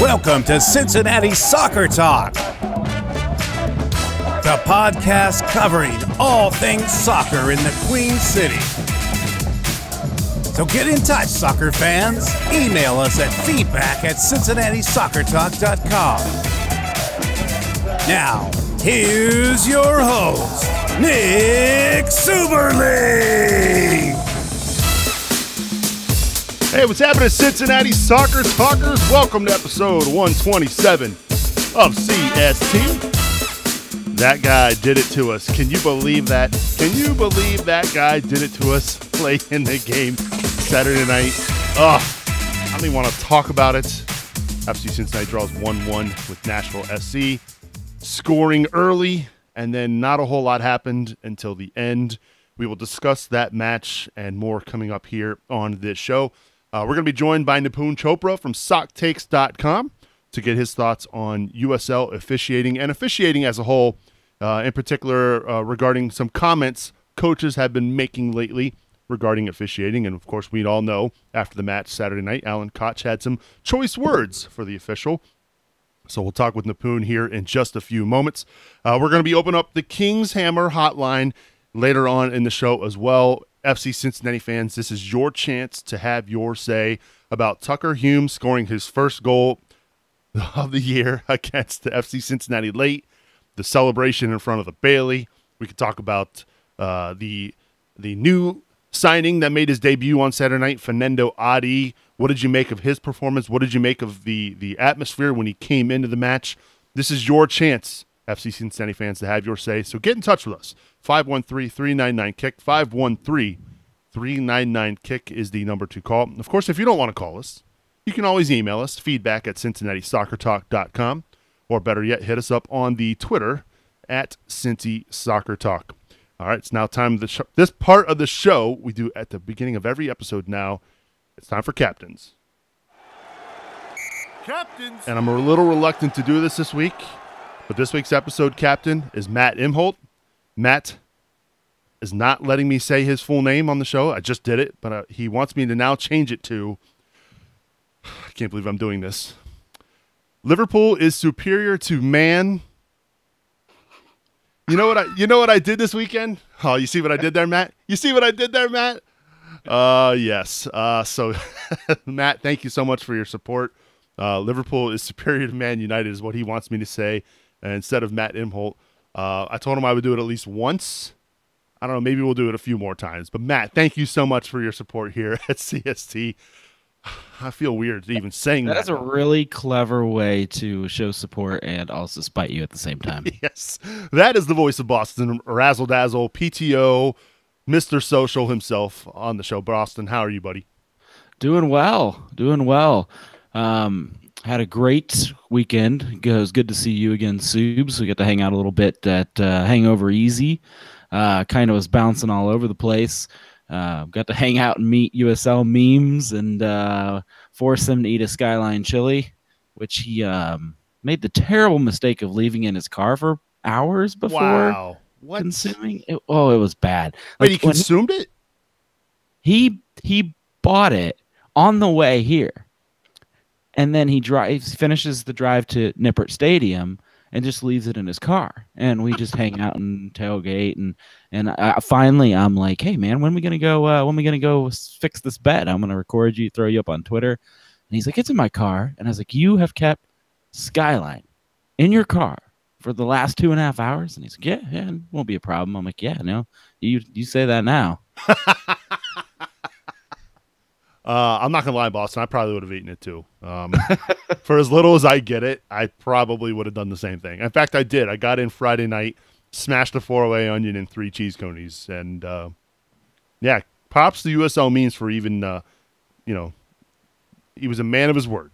Welcome to Cincinnati Soccer Talk, the podcast covering all things soccer in the Queen City. So get in touch, soccer fans. Email us at feedback@cincinnati-soccertalk.com. Now, here's your host, Nick Suberly. Hey, what's happening, Cincinnati Soccer Talkers? Welcome to episode 127 of CST. That guy did it to us. Can you believe that? Can you believe that guy did it to us playing the game Saturday night? I don't even want to talk about it. FC Cincinnati draws 1-1 with Nashville SC, scoring early, and then not a whole lot happened until the end. We will discuss that match and more coming up here on this show. We're going to be joined by Nipun Chopra from SocTakes.com to get his thoughts on USL officiating and officiating as a whole, in particular regarding some comments coaches have been making lately regarding officiating. And, of course, we all know after the match Saturday night, Alan Koch had some choice words for the official. So we'll talk with Nipun here in just a few moments. We're going to be opening up the Kings Hammer Hotline later on in the show as well. FC Cincinnati fans, this is your chance to have your say about Tucker Hume scoring his first goal of the year against the FC Cincinnati late, the celebration in front of the Bailey. We could talk about the new signing that made his debut on Saturday night, Fernando Adi. What did you make of his performance? What did you make of the atmosphere when he came into the match? This is your chance, FC Cincinnati fans, to have your say. So get in touch with us. 513-399-KICK. 513-399-KICK is the number to call. Of course, if you don't want to call us, you can always email us, feedback@cincinnati-soccertalk.com, or better yet, hit us up on the Twitter at Cincy Soccer Talk. All right, it's now time to this part of the show we do at the beginning of every episode now. It's time for Captains. Captains! And I'm a little reluctant to do this week, but this week's episode captain is Matt Imholt. Matt is not letting me say his full name on the show. I just did it, but he wants me to now change it to, I can't believe I'm doing this. Liverpool is superior to man. You know what I did this weekend? Oh, you see what I did there, Matt? You see what I did there, Matt? Yes. So, Matt, thank you so much for your support. Liverpool is superior to Man United is what he wants me to say. And instead of Matt Imholt, I told him I would do it at least once. I don't know, maybe we'll do it a few more times. But, Matt, thank you so much for your support here at CST. I feel weird even saying that. That's a really clever way to show support and also spite you at the same time. Yes. That is the voice of Boston, Razzle Dazzle, PTO, Mr. Social himself on the show. Boston, how are you, buddy? Doing well. Had a great weekend. It was good to see you again, Subes. We got to hang out a little bit at Hangover Easy. Kind of was bouncing all over the place. Got to hang out and meet USL memes and force him to eat a Skyline chili, which he made the terrible mistake of leaving in his car for hours before consuming it. Oh, it was bad. Wait, he consumed it? He bought it on the way here. And then he finishes the drive to Nippert Stadium and just leaves it in his car. And we just hang out and tailgate. And finally, I'm like, hey, man, when are we going to go? When are we going to go fix this bed? I'm going to record you, throw you up on Twitter. And he's like, it's in my car. And I was like, you have kept Skyline in your car for the last 2.5 hours? And he's like, yeah, it won't be a problem. I'm like, yeah, no, you say that now. I'm not going to lie, Boston. I probably would have eaten it too. For as little as I get it, I probably would have done the same thing. In fact, I did. I got in Friday night, smashed a 4-way onion and 3 cheese conies. And, yeah, props to USL means for even, he was a man of his word.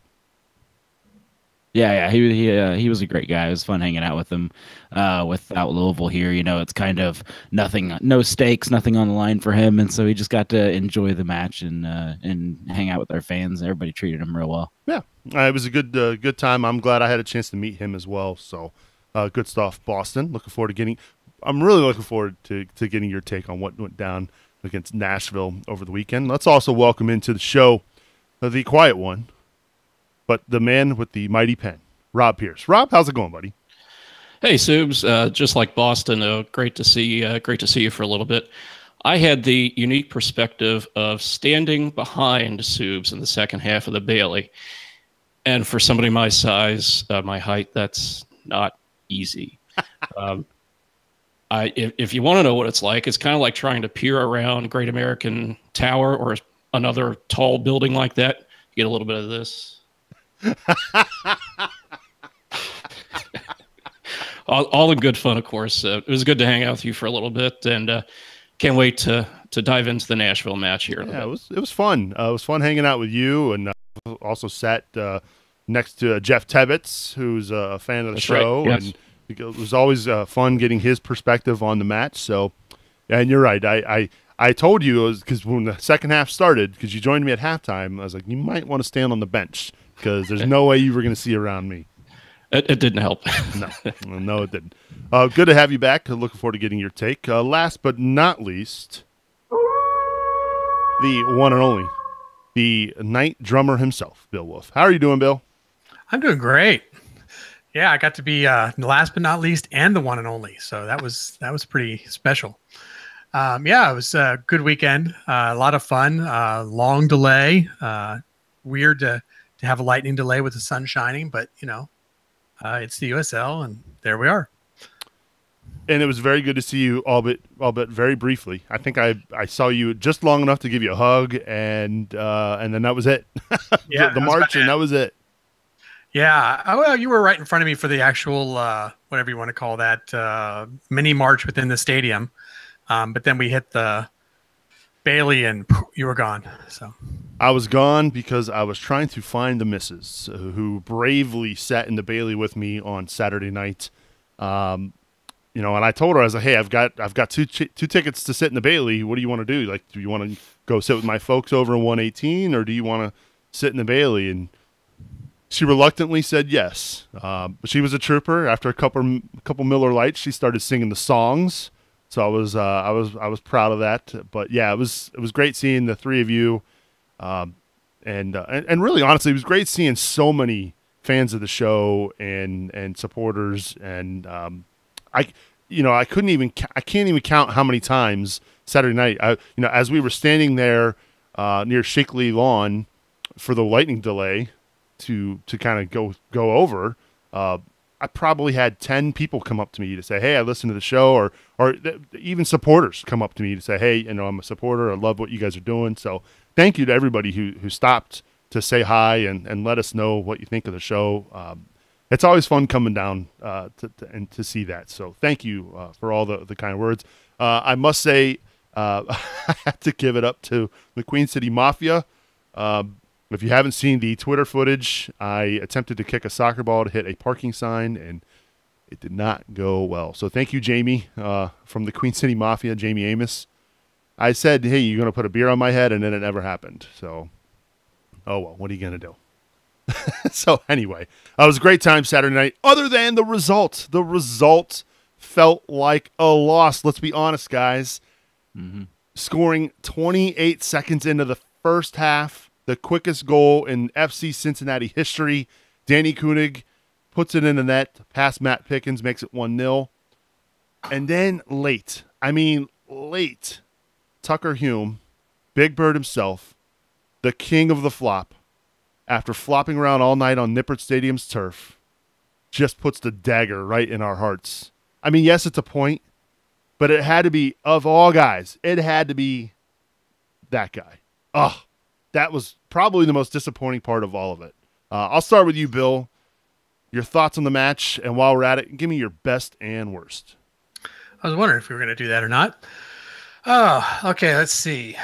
Yeah, he was a great guy. It was fun hanging out with him. Without Louisville here, it's kind of nothing, no stakes, nothing on the line for him, and so he just got to enjoy the match and hang out with our fans. Everybody treated him real well. Yeah, it was a good time. I'm glad I had a chance to meet him as well. So, good stuff, Boston. I'm really looking forward to getting your take on what went down against Nashville over the weekend. Let's also welcome into the show the quiet one, but the man with the mighty pen, Rob Pierce. Rob, how's it going, buddy? Hey, Subes. Just like Boston, great to see you for a little bit. I had the unique perspective of standing behind Subes in the second half of the Bailey, and for somebody my size, my height, that's not easy. If you want to know what it's like, it's kind of like trying to peer around Great American Tower or another tall building like that. You get a little bit of this. All in good fun, of course. It was good to hang out with you for a little bit, and can't wait to dive into the Nashville match here. Yeah, it was fun. It was fun hanging out with you, and also sat next to Jeff Tebbets, who's a fan of the show, right. Yes. And it was always fun getting his perspective on the match. So, and you're right. I told you, it was because when the second half started, because you joined me at halftime, I was like, you might want to stand on the bench because there's no way you were going to see around me. It didn't help. No, it didn't. Good to have you back. Looking forward to getting your take. Last but not least, the one and only, the night drummer himself, Bill Wolf. How are you doing, Bill? I'm doing great. Yeah, I got to be last but not least and the one and only. So that was pretty special. Yeah, it was a good weekend. A lot of fun. Long delay. Weird to have a lightning delay with the sun shining, but it's the USL, and there we are. And it was very good to see you, albeit very briefly. I think I saw you just long enough to give you a hug, and then that was it. Yeah, the march, and that was it. Yeah. Well, you were right in front of me for the actual, whatever you want to call that, mini march within the stadium. But then we hit the Bailey, and you were gone. So I was gone because I was trying to find the missus who bravely sat in the Bailey with me on Saturday night. And I told her, I was like, hey, I've got two tickets to sit in the Bailey. What do you want to do? Like, do you want to go sit with my folks over in 118, or do you want to sit in the Bailey? And she reluctantly said yes. But she was a trooper. After a couple Miller Lights, she started singing the songs. So I was proud of that. But yeah, it was great seeing the three of you. And really, honestly, it was great seeing so many fans of the show and supporters. And I can't even count how many times Saturday night, as we were standing there near Shakely Lawn for the lightning delay to kind of go over. I probably had 10 people come up to me to say, hey, I listened to the show, or even supporters come up to me to say, hey, I'm a supporter. I love what you guys are doing. So thank you to everybody who stopped to say hi and let us know what you think of the show. It's always fun coming down to see that. So thank you for all the kind words. I must say, I have to give it up to the Queen City Mafia. If you haven't seen the Twitter footage, I attempted to kick a soccer ball to hit a parking sign, and it did not go well. So thank you, Jamie, from the Queen City Mafia, Jamie Amos. I said, hey, you're going to put a beer on my head, and then it never happened. So, oh, well, what are you going to do? So anyway, it was a great time Saturday night, other than the result. The result felt like a loss. Let's be honest, guys. Mm-hmm. Scoring 28 seconds into the first half, the quickest goal in FC Cincinnati history. Danny Koenig puts it in the net past Matt Pickens, makes it 1-0. And then late, Tucker Hume, Big Bird himself, the king of the flop, after flopping around all night on Nippert Stadium's turf, just puts the dagger right in our hearts. I mean, yes, it's a point, but it had to be, of all guys, it had to be that guy. Oh, that was probably the most disappointing part of all of it. I'll start with you, Bill. Your thoughts on the match, and while we're at it, give me your best and worst. I was wondering if we were going to do that or not. Oh, okay. Let's see.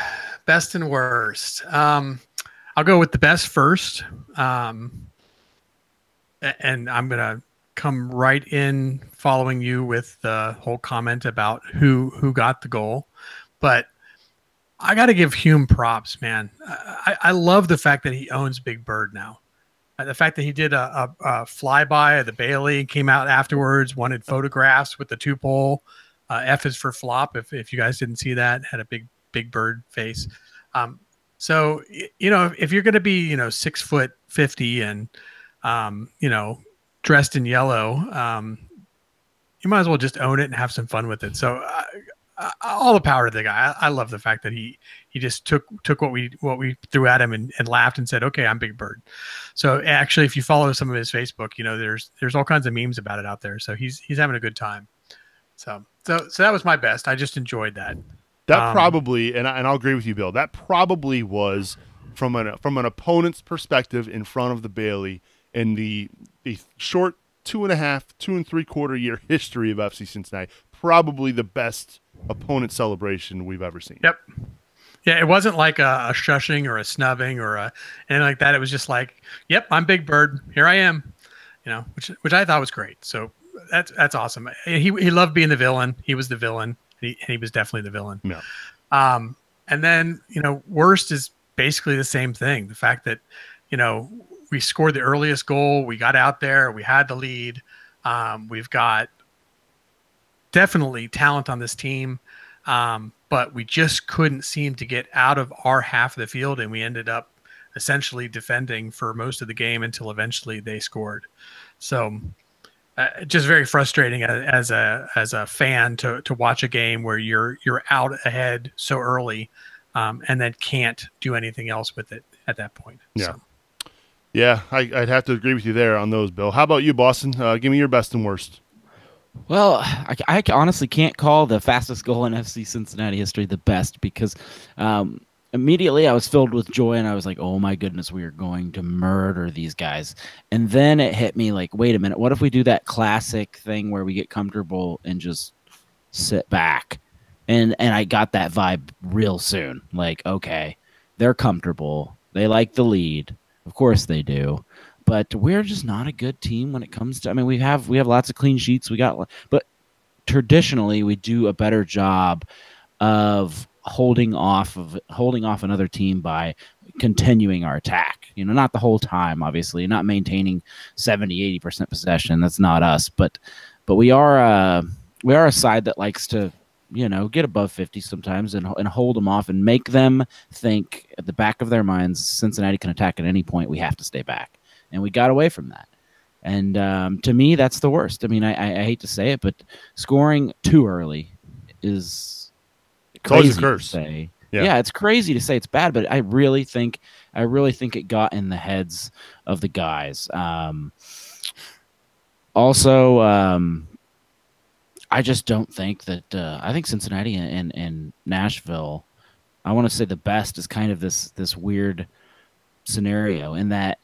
Best and worst. I'll go with the best first. And I'm going to come right in following you with the whole comment about who got the goal. But I got to give Hume props, man. I love the fact that he owns Big Bird now. The fact that he did a flyby of the Bailey, came out afterwards, wanted photographs with the 2-pole. F is for flop. If you guys didn't see that, had a big Bird face. So, if you're going to be, 6'50" and, dressed in yellow, you might as well just own it and have some fun with it. So, all the power to the guy. I love the fact that he just took what we threw at him and laughed and said, "Okay, I'm Big Bird." So actually, if you follow some of his Facebook, there's all kinds of memes about it out there. So he's having a good time. So that was my best. I just enjoyed that. That probably, and I'll agree with you, Bill. That probably was from an opponent's perspective in front of the Bailey in the short 2.5, 2 3/4 year history of FC Cincinnati. Probably the best opponent celebration we've ever seen. Yep. Yeah, it wasn't like a shushing or a snubbing or anything like that. It was just like, "Yep, I'm Big Bird. Here I am," which I thought was great. So that's awesome. He loved being the villain. He was the villain. He was definitely the villain. Yeah. And then worst is basically the same thing. The fact that we scored the earliest goal. We got out there. We had the lead. We've got definitely talent on this team. But we just couldn't seem to get out of our half of the field, and we ended up essentially defending for most of the game until eventually they scored. So just very frustrating as a fan to watch a game where you're out ahead so early, and then can't do anything else with it at that point. Yeah. So. Yeah, I'd have to agree with you there on those, Bill. How about you, Boston? Give me your best and worst. Well, I honestly can't call the fastest goal in FC Cincinnati history the best because immediately I was filled with joy and I was like, oh my goodness, we are going to murder these guys. And then it hit me like, wait a minute, what if we do that classic thing where we get comfortable and just sit back? And I got that vibe real soon. Like, okay, they're comfortable. They like the lead. Of course they do. But we're just not a good team when it comes to. I mean, we have lots of clean sheets. But traditionally we do a better job of holding off another team by continuing our attack. Not the whole time, obviously, not maintaining 70-80% possession. That's not us. But we are a side that likes to get above 50 sometimes and hold them off and make them think at the back of their minds Cincinnati can attack at any point. We have to stay back. And we got away from that. And to me, that's the worst. I mean, I hate to say it, but scoring too early is crazy to say. Yeah, it's crazy to say it's bad, but I really think it got in the heads of the guys. Also, I just don't think that I think Cincinnati and Nashville, I want to say the best is kind of this weird scenario in that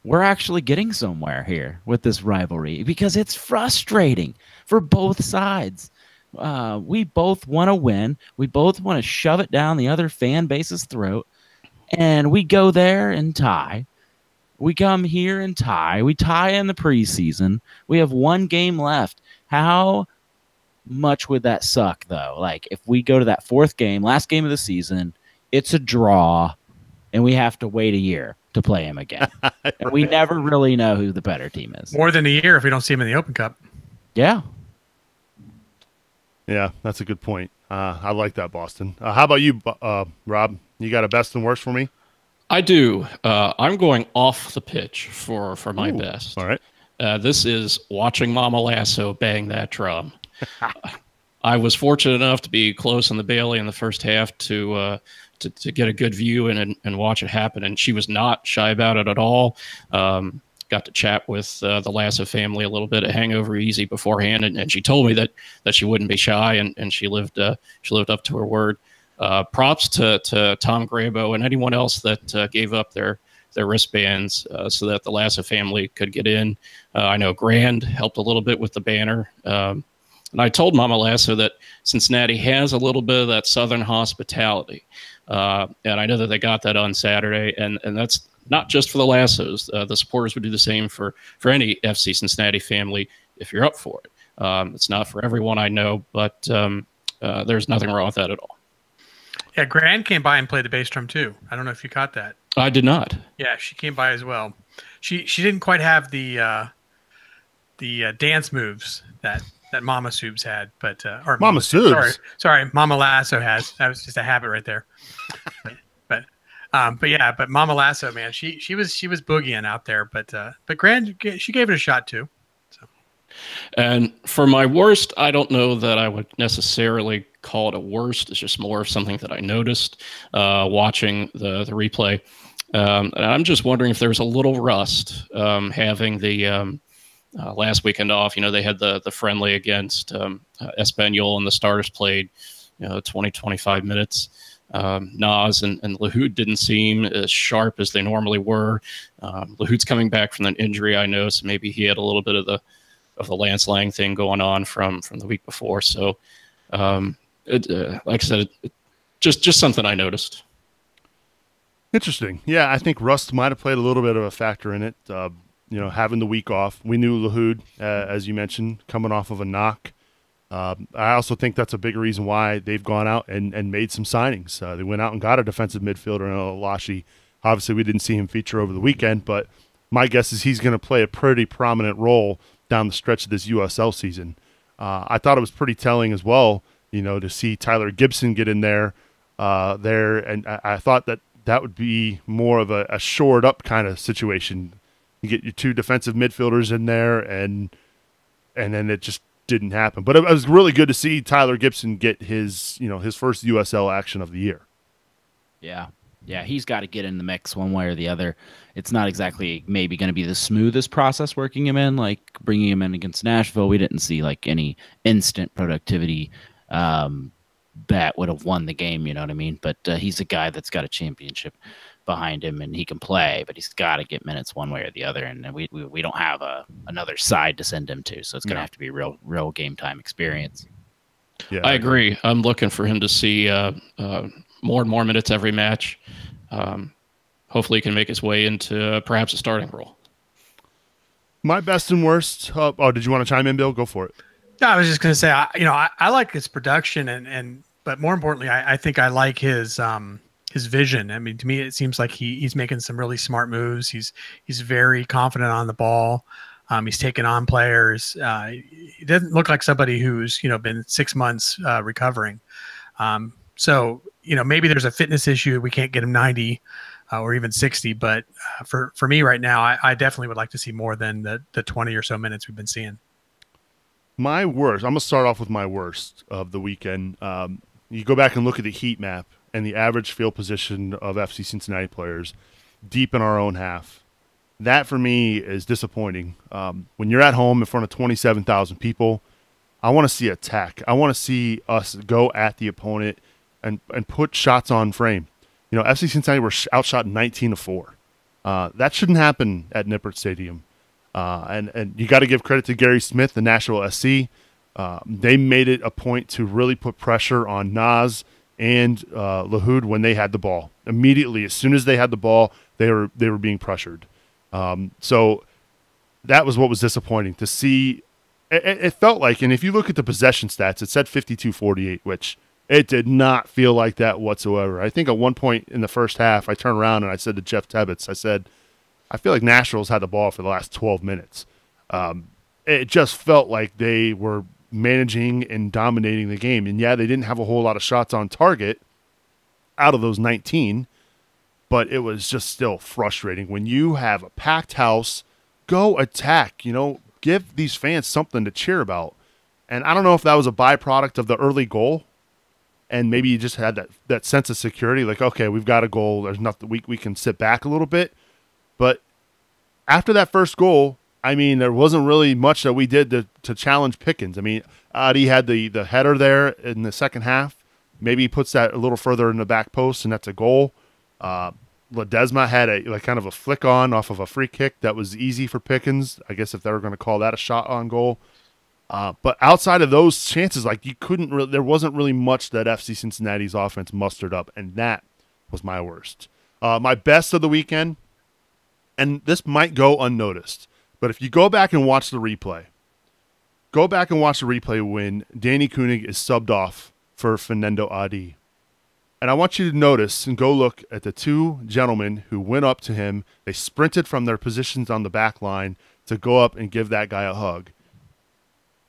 we're actually getting somewhere here with this rivalry because it's frustrating for both sides. We both want to win. We both want to shove it down the other fan base's throat. And we go there and tie. We come here and tie. We tie in the preseason. We have one game left. How much would that suck, though? Like, if we go to that fourth game, last game of the season, it's a draw, and we have to wait a year to play him again. Right. And we never really know who the better team is. More than a year if we don't see him in the Open Cup. Yeah. Yeah, that's a good point. I like that, Boston. How about you, Rob? You got a best and worst for me? I do. I'm going off the pitch for my best. All right. This is watching Mama Lasso bang that drum. I was fortunate enough to be close in the Bailey in the first half to get a good view and watch it happen. And she was not shy about it at all. Got to chat with the Lasso family a little bit at Hangover Easy beforehand, and she told me that she wouldn't be shy, and she lived up to her word. Props to Tom Grabo and anyone else that gave up their wristbands so that the Lasso family could get in. I know Grand helped a little bit with the banner. And I told Mama Lasso that Cincinnati has a little bit of that Southern hospitality. And I know that they got that on Saturday, and that's not just for the Lassos. The supporters would do the same for any FC Cincinnati family if you're up for it. It's not for everyone, I know, but there's nothing wrong with that at all. Yeah, Gran came by and played the bass drum too. I don't know if you caught that. I did not. Yeah, she came by as well. She didn't quite have the dance moves that Mama Subs had, but Mama Subs. Sorry, Mama Lasso has. That was just a habit right there. But But Mama Lasso, man, she was boogieing out there, but Grand, she gave it a shot too. So. And for my worst, I don't know that I would necessarily call it a worst. It's just more of something that I noticed watching the replay. And I'm just wondering if there's a little rust having the last weekend off. They had the friendly against Espanyol, and the starters played 20, 25 minutes. Nas and Lahoud didn't seem as sharp as they normally were. Lahoud's coming back from an injury, I know, so maybe he had a little bit of the Lance Lang thing going on from the week before. So, like I said, just something I noticed. Interesting. Yeah, I think rust might have played a little bit of a factor in it. Having the week off. We knew Lahoud, as you mentioned, coming off of a knock. I also think that's a big reason why they've gone out and made some signings. They went out and got a defensive midfielder in Alashi. Obviously, we didn't see him feature over the weekend, but my guess is he's going to play a pretty prominent role down the stretch of this USL season. I thought it was pretty telling as well, to see Tyler Gibson get in there, and I thought that would be more of a shored up kind of situation. You get your two defensive midfielders in there, and then it just didn't happen. But it was really good to see Tyler Gibson get his first USL action of the year. Yeah, he's got to get in the mix one way or the other. It's not exactly maybe going to be the smoothest process working him in, like bringing him in against Nashville. We didn't see like any instant productivity that would have won the game, you know what I mean? But he's a guy that's got a championship behind him, and he can play, but he's got to get minutes one way or the other. And we don't have another side to send him to, so it's going to have to be real game time experience. Yeah, I agree. I'm looking for him to see more and more minutes every match. Hopefully he can make his way into perhaps a starting role. My best and worst. Did you want to chime in, Bill? Go for it. No, I was just going to say, I like his production, but more importantly, I think I like his vision. I mean, to me, it seems like he's making some really smart moves. He's very confident on the ball. He's taking on players. He doesn't look like somebody who's been 6 months recovering. So maybe there's a fitness issue. We can't get him 90 or even 60. But for me right now, I definitely would like to see more than the 20 or so minutes we've been seeing. My worst. I'm gonna start off with my worst of the weekend. You go back and look at the heat map and the average field position of FC Cincinnati players deep in our own half. That for me is disappointing. When you're at home in front of 27,000 people, I want to see attack. I want to see us go at the opponent and put shots on frame. FC Cincinnati were outshot 19-4. That shouldn't happen at Nippert Stadium. And you got to give credit to Gary Smith, the Nashville SC. They made it a point to really put pressure on Nas and Lahoud when they had the ball. Immediately, as soon as they had the ball, they were being pressured. So that was what was disappointing to see. It felt like, and if you look at the possession stats, it said 52-48, which it did not feel like that whatsoever. I think at one point in the first half, I turned around and I said to Jeff Tebbets, I said, I feel like Nashville's had the ball for the last 12 minutes. It just felt like they were managing and dominating the game. And yeah, they didn't have a whole lot of shots on target out of those 19, but it was just still frustrating. When you have a packed house, go attack, give these fans something to cheer about. And I don't know if that was a byproduct of the early goal, and maybe you just had that sense of security, like, okay, we've got a goal. There's nothing, we can sit back a little bit. But after that first goal, I mean, there wasn't really much that we did to challenge Pickens. I mean, Adi had the header there in the second half. Maybe he puts that a little further in the back post, and that's a goal. Ledesma had a kind of a flick on off of a free kick that was easy for Pickens. I guess if they were going to call that a shot on goal. But outside of those chances, like there wasn't really much that FC Cincinnati's offense mustered up, and that was my worst. My best of the weekend, and this might go unnoticed, but if you go back and watch the replay, when Danny Koenig is subbed off for Fernando Adi. And I want you to notice and go look at the two gentlemen who went up to him. They sprinted from their positions on the back line to go up and give that guy a hug.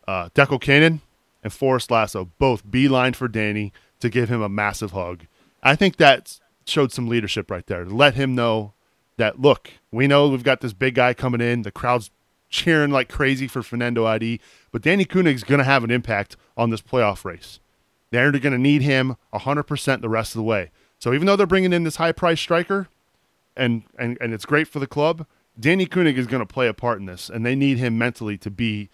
Deco Cannon and Forrest Lasso both beelined for Danny to give him a massive hug. I think that's showed some leadership right there. Let him know that, look, we know we've got this big guy coming in. The crowd's cheering like crazy for Fernando ID, but Danny Koenig's going to have an impact on this playoff race. They're going to need him 100% the rest of the way. So even though they're bringing in this high-priced striker, and it's great for the club, Danny Koenig is going to play a part in this, and they need him mentally to be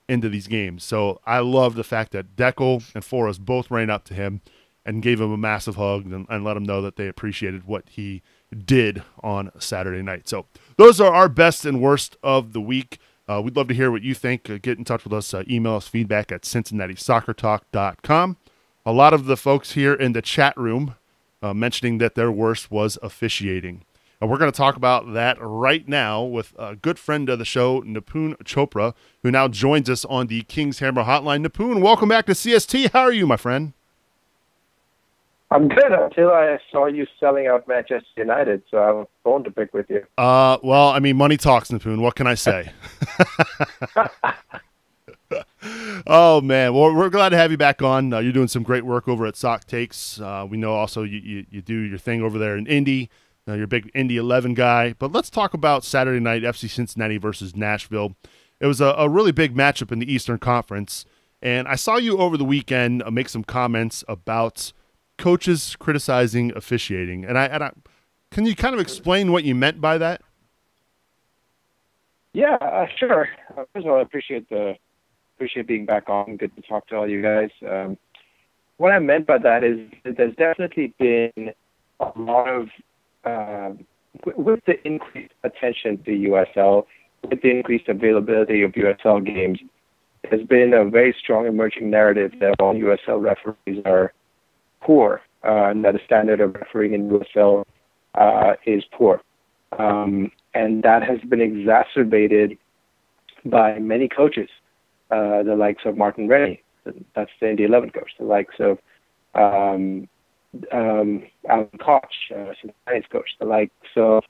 into these games. So I love the fact that Deckel and Forrest both ran up to him and gave him a massive hug and let him know that they appreciated what he did on Saturday night. So those are our best and worst of the week. We'd love to hear what you think. Get in touch with us. Email us feedback at CincinnatiSoccerTalk.com. A lot of the folks here in the chat room mentioning that their worst was officiating. We're going to talk about that right now with a good friend of the show, Nipun Chopra, who now joins us on the Kings Hammer Hotline. Nipun, welcome back to CST. How are you, my friend? I'm good until I saw you selling out Manchester United, so I have a bone to pick with you. Well, I mean, money talks, Nipun. What can I say? Oh, man. Well, we're glad to have you back on. You're doing some great work over at Sock Takes. We know also you do your thing over there in Indy. You're a big Indy 11 guy. But let's talk about Saturday night, FC Cincinnati versus Nashville. It was a really big matchup in the Eastern Conference. And I saw you over the weekend make some comments about coaches criticizing officiating. And I can you kind of explain what you meant by that? Yeah, sure. First of all, I appreciate being back on. Good to talk to all you guys. What I meant by that is that there's definitely been a lot of with the increased attention to USL, with the increased availability of USL games, there's been a very strong emerging narrative that all USL referees are poor, and that the standard of refereeing in USL is poor. And that has been exacerbated by many coaches, the likes of Martin Rennie, that's the Indy 11 coach, the likes of Alan Koch, Cincinnati's coach, the likes of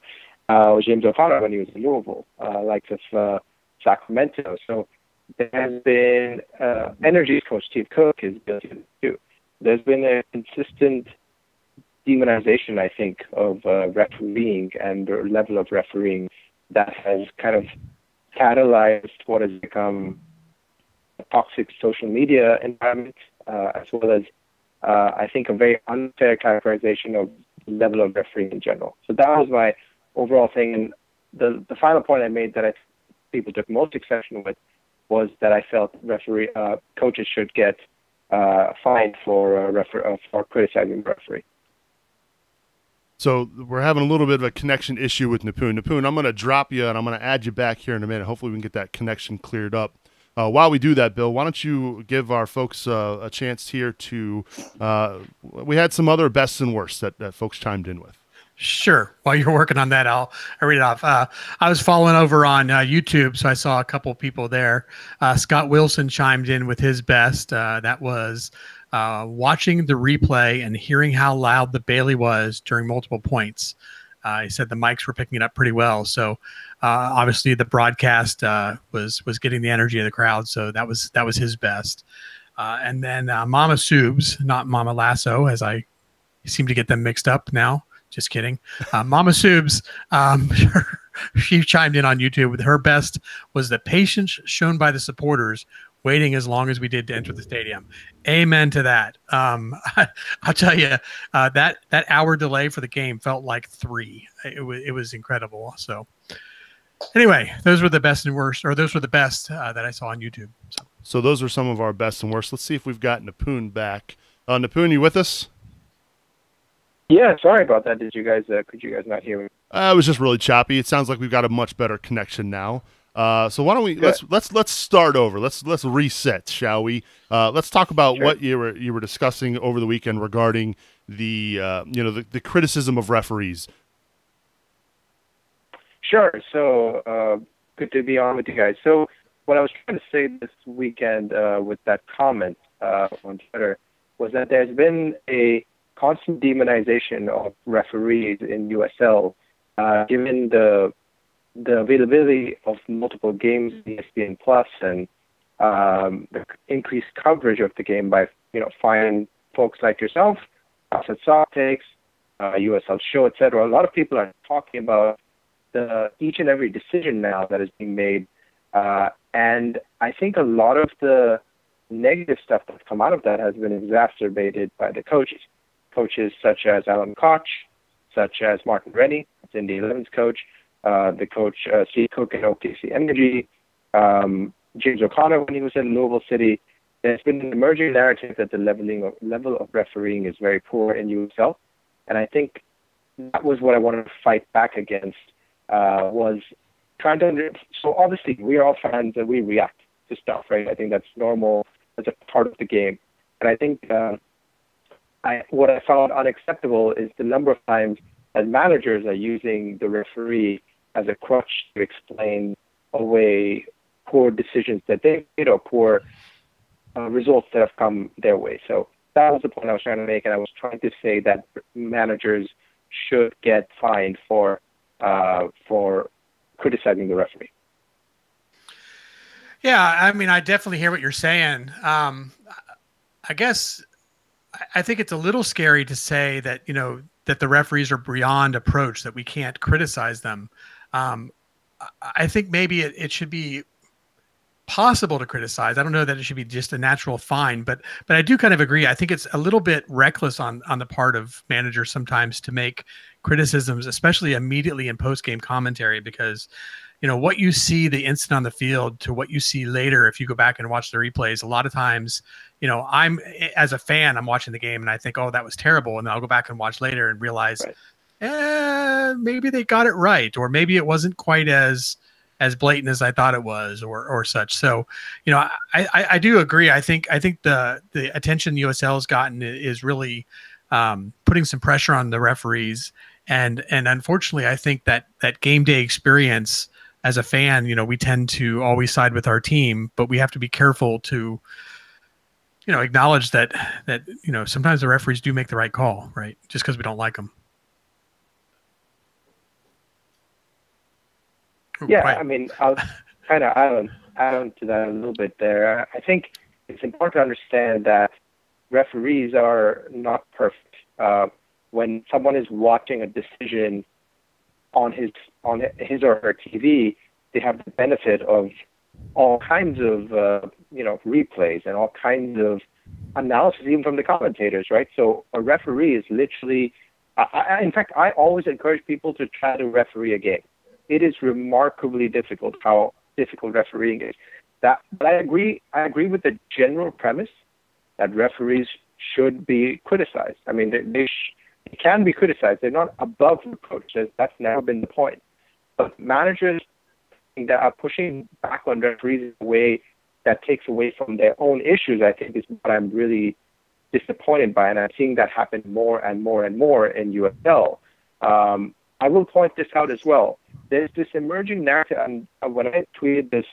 James O'Connor when he was in Louisville, likes of Sacramento. So there has been Energy's coach, Steve Cook, is guilty of it too. There's been a consistent demonization, I think, of refereeing and the level of refereeing that has kind of catalyzed what has become a toxic social media environment, as well as, I think, a very unfair characterization of the level of refereeing in general. So that was my overall thing. And the final point I made that people took most exception with was that I felt coaches should get fined for criticizing the referee. So we're having a little bit of a connection issue with Nipun. Nipun, I'm going to drop you and I'm going to add you back here in a minute. Hopefully we can get that connection cleared up. While we do that, Bill, why don't you give our folks a chance here to we had some other bests and worsts that folks chimed in with. Sure. While you're working on that, I'll read it off. I was following over on YouTube, so I saw a couple people there. Scott Wilson chimed in with his best. That was watching the replay and hearing how loud the Bailey was during multiple points. He said the mics were picking it up pretty well. So obviously the broadcast was getting the energy of the crowd. So that was his best. And then Mama Subs, not Mama Lasso, as I seem to get them mixed up now. Just kidding. Mama Subs, she chimed in on YouTube with her best was the patience shown by the supporters waiting as long as we did to enter the stadium. Amen to that. I'll tell you, that hour delay for the game felt like 3. It was incredible. So anyway, those were the best and worst, or those were the best that I saw on YouTube. So those are some of our best and worst. Let's see if we've got Nipun back. Nipun, you with us? Yeah, sorry about that. Could you guys not hear me? It was just really choppy. It sounds like we've got a much better connection now. So why don't we let's start over. Let's reset, shall we? Let's talk about what you were discussing over the weekend regarding the the criticism of referees. Sure. So good to be on with you guys. So what I was trying to say this weekend with that comment on Twitter was that there's been a constant demonization of referees in USL, given the availability of multiple games, ESPN Plus, and the increased coverage of the game by finding folks like yourself, us at Sock Takes, USL Show, etc. A lot of people are talking about each and every decision now that is being made. And I think a lot of the negative stuff that's come out of that has been exacerbated by the coaches. Coaches such as Alan Koch, such as Martin Rennie, that's Indy 11's coach, the coach Steve Cook at OKC Energy, James O'Connor when he was in Louisville City. There's been an emerging narrative that the level of refereeing is very poor in USL. And I think that was what I wanted to fight back against, was trying to so obviously we are all fans and we react to stuff, right? I think that's normal, that's a part of the game. And I think what I found unacceptable is the number of times that managers are using the referee as a crutch to explain away poor decisions that they made or poor results that have come their way. So that was the point I was trying to make, and I was trying to say that managers should get fined for criticizing the referee. Yeah, I mean, I definitely hear what you're saying. I guess I think it's a little scary to say that, you know, that the referees are beyond approach, that we can't criticize them. I think maybe it should be possible to criticize. I don't know that it should be just a natural fine, but I do kind of agree. I think it's a little bit reckless on the part of managers sometimes to make criticisms, especially immediately in post-game commentary, because, you know, what you see the instant on the field to what you see later, if you go back and watch the replays, a lot of times, you know, as a fan, I'm watching the game and I think, oh, that was terrible. And then I'll go back and watch later and realize, maybe they got it right. Or maybe it wasn't quite as blatant as I thought it was, or such. So, you know, I do agree. I think the attention the USL has gotten is really putting some pressure on the referees. And unfortunately, I think that game day experience as a fan, you know, we tend to always side with our team, but we have to be careful to, you know, acknowledge that, you know, sometimes the referees do make the right call, right? Just because we don't like them. Yeah, I mean, I'll kind of add on to that a little bit there. I think it's important to understand that referees are not perfect. When someone is watching a decision on his or her TV, they have the benefit of all kinds of replays and all kinds of analysis, even from the commentators, right? So a referee is literally, in fact, I always encourage people to try to referee a game. It is remarkably difficult how difficult refereeing is. But I agree with the general premise that referees should be criticized. I mean, they can be criticized. They're not above reproach. That's never been the point. But managers that are pushing back on referees in a way that takes away from their own issues, I think, is what I'm really disappointed by. And I'm seeing that happen more and more and more in USL. I will point this out as well. There's this emerging narrative, and when I tweeted this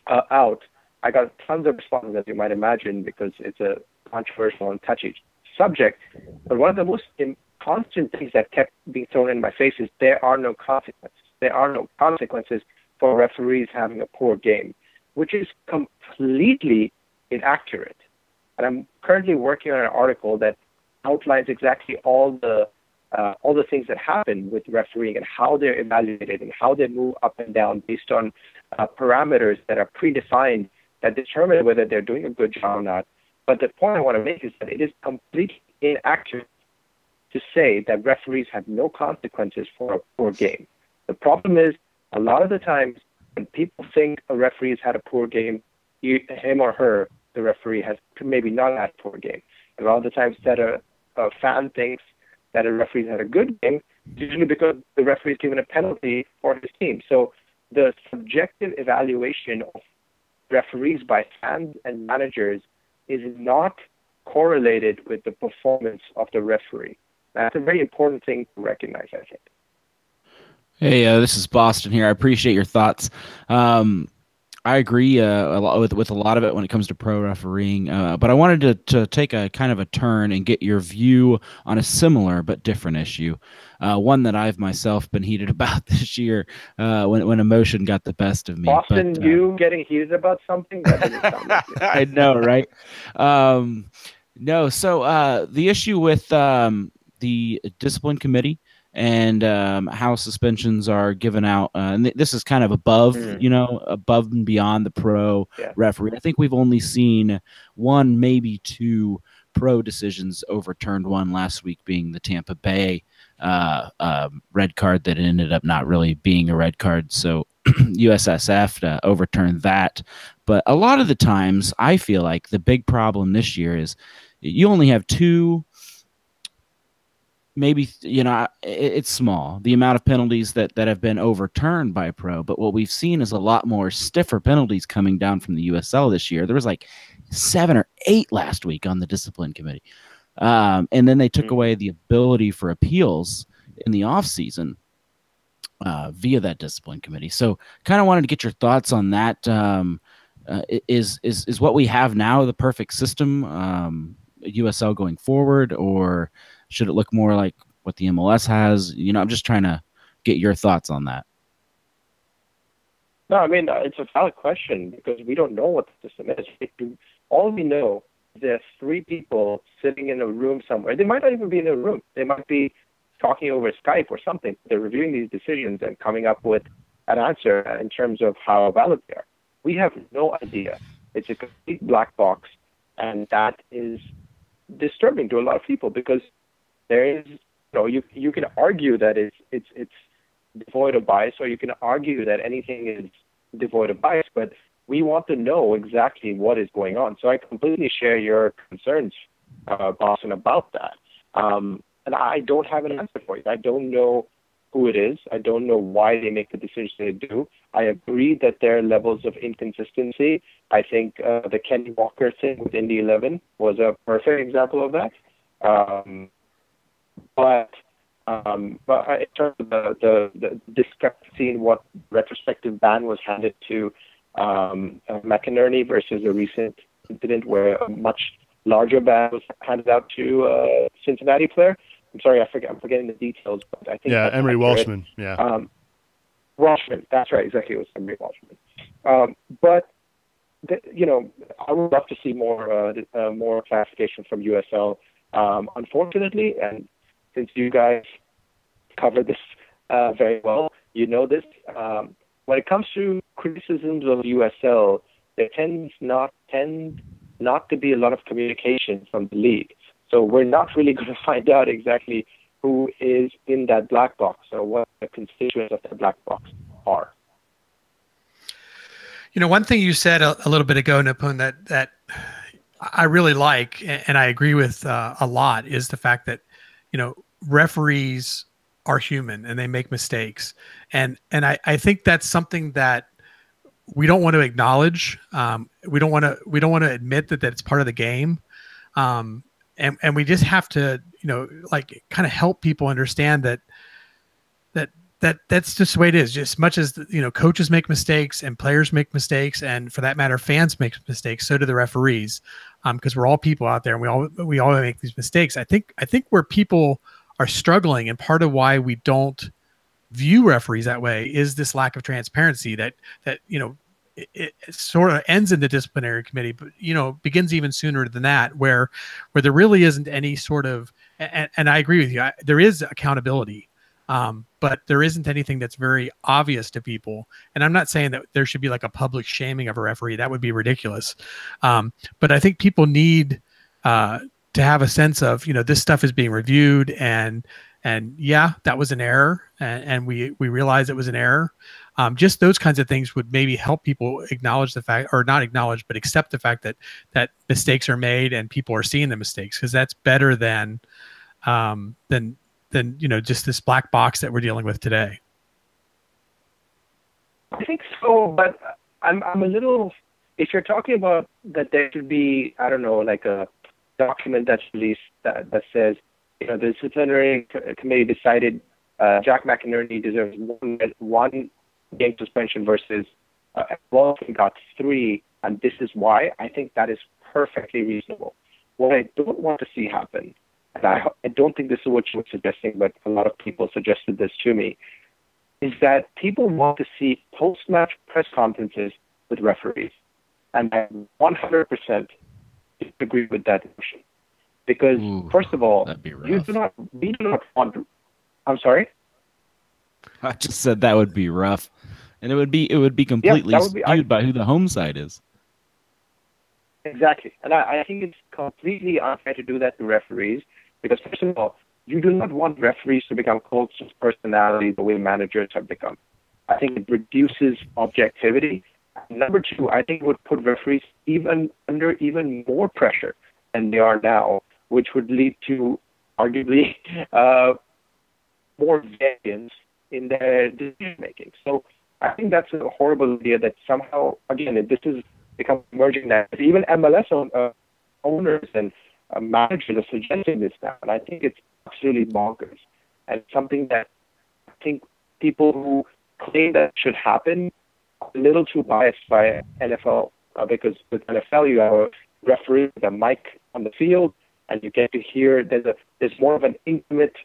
out, I got tons of responses, as you might imagine, because it's a controversial and touchy subject. But one of the most constant things that kept being thrown in my face is there are no consequences. There are no consequences for referees having a poor game, which is completely inaccurate. And I'm currently working on an article that outlines exactly all the things that happen with refereeing and how they're evaluated and how they move up and down based on parameters that are predefined that determine whether they're doing a good job or not. But the point I want to make is that it is completely inaccurate to say that referees have no consequences for a poor game. The problem is, a lot of the times when people think a referee has had a poor game, him or her, the referee, has maybe not had a poor game. A lot of the times that a fan thinks that a referee had a good game, usually because the referee is given a penalty for his team. So the subjective evaluation of referees by fans and managers is not correlated with the performance of the referee. That's a very important thing to recognize, I think. Hey, this is Boston here. I appreciate your thoughts. I agree a lot with a lot of it when it comes to pro refereeing, but I wanted to take a kind of a turn and get your view on a similar but different issue, one that I've myself been heated about this year when emotion got the best of me. Boston, but, you getting heated about something? That doesn't sound like it. I know, right? No, so the issue with the discipline committee and how suspensions are given out. And this is kind of above, above and beyond the pro referee. I think we've only seen one, maybe two pro decisions overturned. One last week being the Tampa Bay red card that ended up not really being a red card. So USSF overturned that. But a lot of the times, I feel like the big problem this year is you only have two. Maybe, it's small, the amount of penalties that have been overturned by pro, but what we've seen is a lot more stiffer penalties coming down from the USL this year. There was like 7 or 8 last week on the discipline committee. And then they took away the ability for appeals in the off season via that discipline committee. So kind of wanted to get your thoughts on that. Is what we have now the perfect system, USL going forward, or should it look more like what the MLS has? I'm just trying to get your thoughts on that. No, I mean, it's a valid question because we don't know what the system is. All we know is there's 3 people sitting in a room somewhere. They might not even be in a room. They might be talking over Skype or something. They're reviewing these decisions and coming up with an answer in terms of how valid they are. We have no idea. It's a complete black box, and that is disturbing to a lot of people because there is, you can argue that it's devoid of bias, or you can argue that anything is devoid of bias, but we want to know exactly what is going on. So I completely share your concerns, Boston, about that. And I don't have an answer for you. I don't know who it is. I don't know why they make the decisions they do. I agree that there are levels of inconsistency. I think the Kenny Walker thing with Indy 11 was a perfect example of that. But in terms of the discrepancy in what retrospective ban was handed to McInerney versus a recent incident where a much larger ban was handed out to a Cincinnati player. I'm sorry, I'm forgetting the details, but I think Emery Walshman. Walshman. That's right, exactly. It was Emery Walshman. But I would love to see more clarification from USL. Unfortunately, and since you guys cover this very well, this. When it comes to criticisms of USL, there tends not to be a lot of communication from the league. So we're not really going to find out exactly who is in that black box or what the constituents of that black box are. One thing you said a little bit ago, Nipun, that I really like, and I agree with a lot, is the fact that, referees are human and they make mistakes. And I think that's something that we don't want to acknowledge. We don't want to admit that it's part of the game. And we just have to, kind of help people understand that's just the way it is. Just as much as, coaches make mistakes and players make mistakes, and for that matter, fans make mistakes, so do the referees, because we're all people out there and we all make these mistakes. I think where people are struggling, and part of why we don't view referees that way, is this lack of transparency that it sort of ends in the disciplinary committee, but begins even sooner than that, where there really isn't any sort of, and I agree with you, there is accountability, but there isn't anything that's very obvious to people. And I'm not saying that there should be like a public shaming of a referee. That would be ridiculous. But I think people need to have a sense of, this stuff is being reviewed, and yeah, that was an error, and we realize it was an error. Just those kinds of things would maybe help people acknowledge the fact, or not acknowledge, but accept the fact that mistakes are made and people are seeing the mistakes, because that's better than just this black box that we're dealing with today. I think so, but I'm a little. If you're talking about that, there should be, I don't know, like a document that's released that says, the disciplinary committee decided Jack McInerney deserves one game suspension versus Walton got 3, and this is why. I think that is perfectly reasonable. What I don't want to see happen, and I don't think this is what you were suggesting, but a lot of people suggested this to me, is that people want to see post-match press conferences with referees. And I 100% agree with that notion. because Ooh, first of all, that'd be rough. we do not want. I'm sorry. I just said that would be rough, and it would be completely that would be- skewed by who the home side is. Exactly. And I think it's completely unfair to do that to referees because, first of all, you do not want referees to become cult of personality the way managers have become. I think it reduces objectivity. Number two, I think it would put referees under even more pressure than they are now, which would lead to arguably more variance in their decision making. So I think that's a horrible idea that somehow, again, this is become emerging now. Even MLS owners and managers are suggesting this now, and I think it's absolutely bonkers. And something that I think people who claim that should happen are a little too biased by NFL because with NFL you have a referee with a mic on the field, and you get to hear there's more of an intimate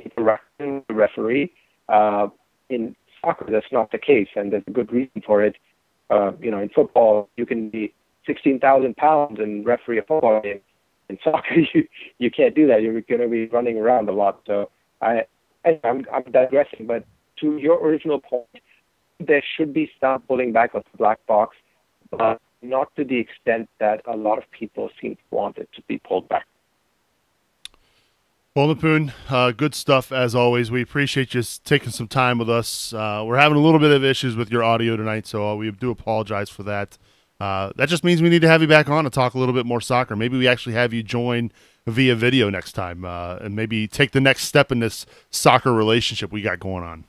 interaction with the referee. In soccer, that's not the case, and there's a good reason for it. In football, you can be 16,000 pounds and referee a football game. In soccer, you can't do that. You're going to be running around a lot. So I'm digressing, but to your original point, there should be some pulling back of the black box, but not to the extent that a lot of people seem to want it to be pulled back. Well, Nipun, good stuff as always. We appreciate you taking some time with us. We're having a little bit of issues with your audio tonight, so we do apologize for that. That just means we need to have you back on to talk a little bit more soccer. Maybe we actually have you join via video next time and maybe take the next step in this soccer relationship we got going on.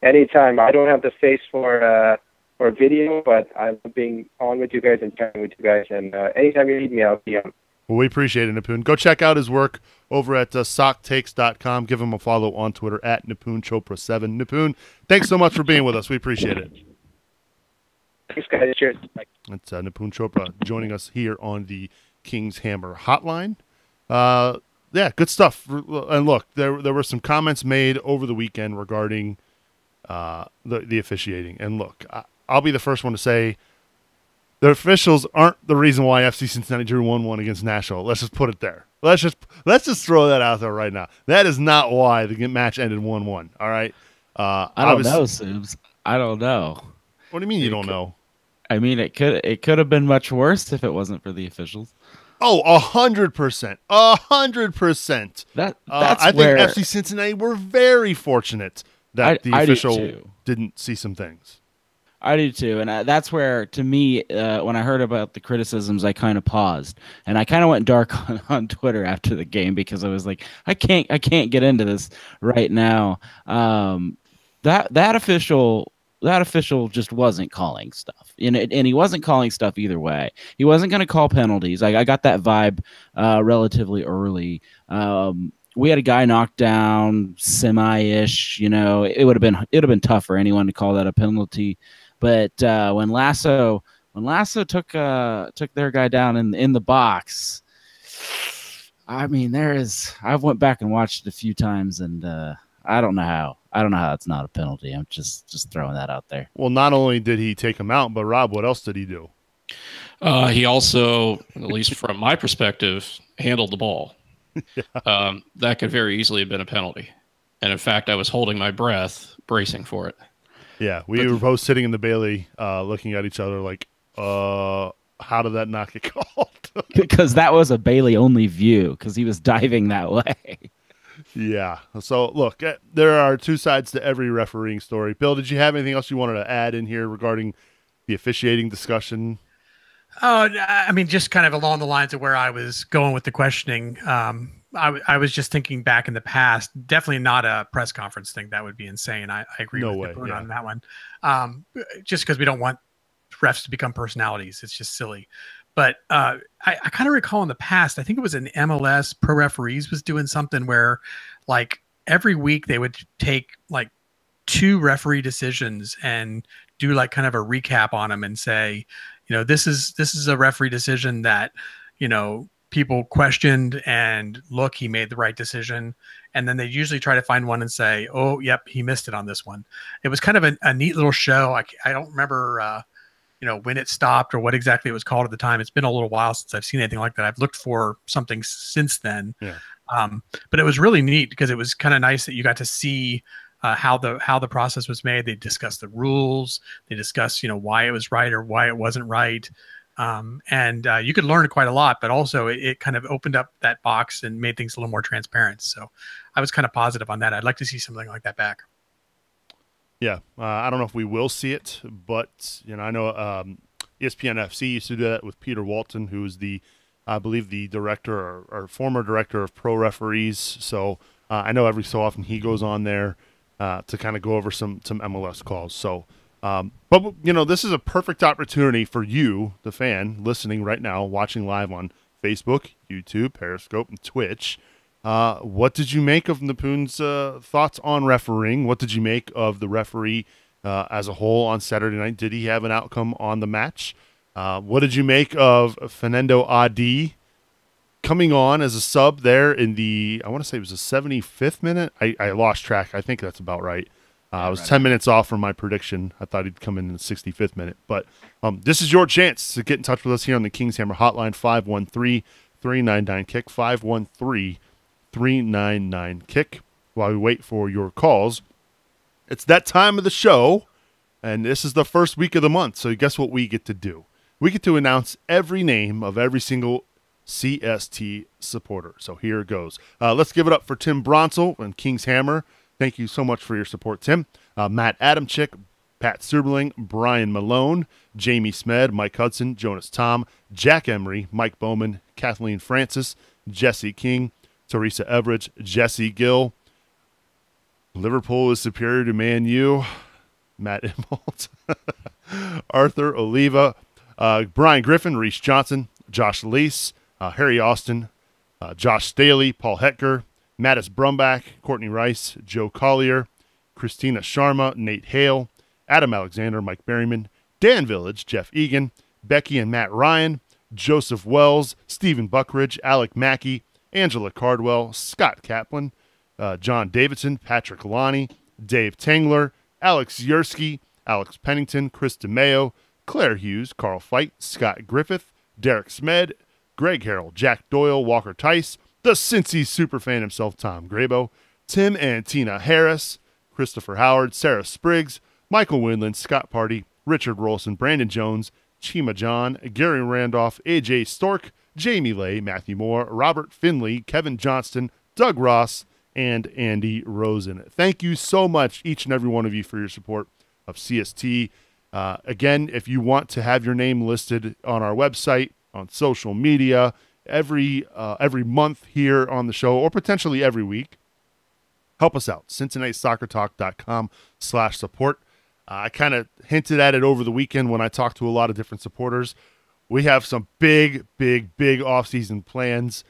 Anytime. I don't have the face for video, but I'm being on with you guys and chatting with you guys. And anytime you need me, I'll be on. Well, we appreciate it, Nipun. Go check out his work over at socktakes.com. Give him a follow on Twitter at Nipun Chopra 7. Nipun, thanks so much for being with us. We appreciate it. Thanks, guys. Cheers. Bye. That's Nipun Chopra joining us here on the Kings Hammer Hotline. Yeah, good stuff. And look, there were some comments made over the weekend regarding the officiating. And look, I'll be the first one to say the officials aren't the reason why FC Cincinnati drew 1-1 against Nashville. Let's just put it there. Let's just throw that out there right now. That is not why the match ended 1-1. All right. I don't know, Subs. I don't know. What do you mean you don't know? I mean, it could have been much worse if it wasn't for the officials. Oh, 100%. 100%. That's I where think FC Cincinnati were very fortunate that the official didn't see some things. I do too, and that's where, to me, when I heard about the criticisms, I kind of paused, and I kind of went dark on Twitter after the game because I was like, I can't get into this right now. That official just wasn't calling stuff, and he wasn't calling stuff either way. He wasn't going to call penalties. I got that vibe relatively early. We had a guy knocked down semi-ish. It would have been tough for anyone to call that a penalty. But when Lasso took their guy down in the box, I mean, I've went back and watched it a few times, and I don't know how it's not a penalty. I'm just throwing that out there. Well, not only did he take him out, but Rob, what else did he do? He also, at least from my perspective, handled the ball. Yeah. That could very easily have been a penalty. And in fact, I was holding my breath, bracing for it. Yeah, we were both sitting in the Bailey looking at each other like, how did that not get called? Because that was a Bailey-only view because he was diving that way. Yeah. So, look, there are two sides to every refereeing story. Bill, did you have anything else you wanted to add in here regarding the officiating discussion? Oh, I mean, just kind of along the lines of where I was going with the questioning. I was just thinking back in the past, definitely not a press conference thing. That would be insane. I agree with Nipun on that one. Just because we don't want refs to become personalities. It's just silly. But I kind of recall in the past, I think it was an MLS Pro Referees was doing something where like every week they would take like 2 referee decisions and do like kind of a recap on them and say, this is a referee decision that, people questioned and look, he made the right decision. And then they usually try to find one and say, oh, yep, he missed it on this one. It was kind of a neat little show. I don't remember when it stopped or what exactly it was called at the time. It's been a little while since I've seen anything like that. I've looked for something since then. Yeah. But it was really neat because it was kind of nice that you got to see how the process was made. They discussed the rules. They discussed, why it was right or why it wasn't right. And you could learn quite a lot, but also it kind of opened up that box and made things a little more transparent. So I was kind of positive on that. I'd like to see something like that back. Yeah, I don't know if we will see it, but I know ESPN FC used to do that with Peter Walton, who is I believe the director or former director of pro referees. So I know every so often he goes on there to kind of go over some MLS calls. So, but this is a perfect opportunity for you, the fan, listening right now, watching live on Facebook, YouTube, Periscope, and Twitch. What did you make of Nipun's thoughts on refereeing? What did you make of the referee as a whole on Saturday night? Did he have an outcome on the match? What did you make of Fernando Adi coming on as a sub there in I want to say it was the 75th minute? I lost track. I think that's about right. I was 10 minutes off from my prediction. I thought he'd come in the 65th minute. But this is your chance to get in touch with us here on the Kings Hammer Hotline, 513-399-KICK, 513-399-KICK, while we wait for your calls. It's that time of the show, and this is the first week of the month, so guess what we get to do? We get to announce every name of every single CST supporter. So here it goes. Let's give it up for Tim Bronsel and Kings Hammer. Thank you so much for your support, Tim. Matt Adamczyk, Pat Serberling, Brian Malone, Jamie Smed, Mike Hudson, Jonas Tom, Jack Emery, Mike Bowman, Kathleen Francis, Jesse King, Teresa Everidge, Jesse Gill. Liverpool is superior to Man U. Matt Imholt, Arthur Oliva, Brian Griffin, Reese Johnson, Josh Leese, Harry Austin, Josh Staley, Paul Hetker, Mattis Brumbach, Courtney Rice, Joe Collier, Christina Sharma, Nate Hale, Adam Alexander, Mike Berryman, Dan Village, Jeff Egan, Becky and Matt Ryan, Joseph Wells, Stephen Buckridge, Alec Mackey, Angela Cardwell, Scott Kaplan, John Davidson, Patrick Lonnie, Dave Tangler, Alex Yersky, Alex Pennington, Chris DeMeo, Claire Hughes, Carl Fight, Scott Griffith, Derek Smed, Greg Harrell, Jack Doyle, Walker Tice, the Cincy superfan himself, Tom Grabo, Tim and Tina Harris, Christopher Howard, Sarah Spriggs, Michael Winland, Scott Party, Richard Rolson, Brandon Jones, Chima John, Gary Randolph, AJ Stork, Jamie Lay, Matthew Moore, Robert Finley, Kevin Johnston, Doug Ross, and Andy Rosen. Thank you so much, each and every one of you, for your support of CST. Again, if you want to have your name listed on our website, on social media, every month here on the show, or potentially every week, help us out. CincinnatiSoccerTalk.com/support. I kind of hinted at it over the weekend when I talked to a lot of different supporters. We have some big off-season plans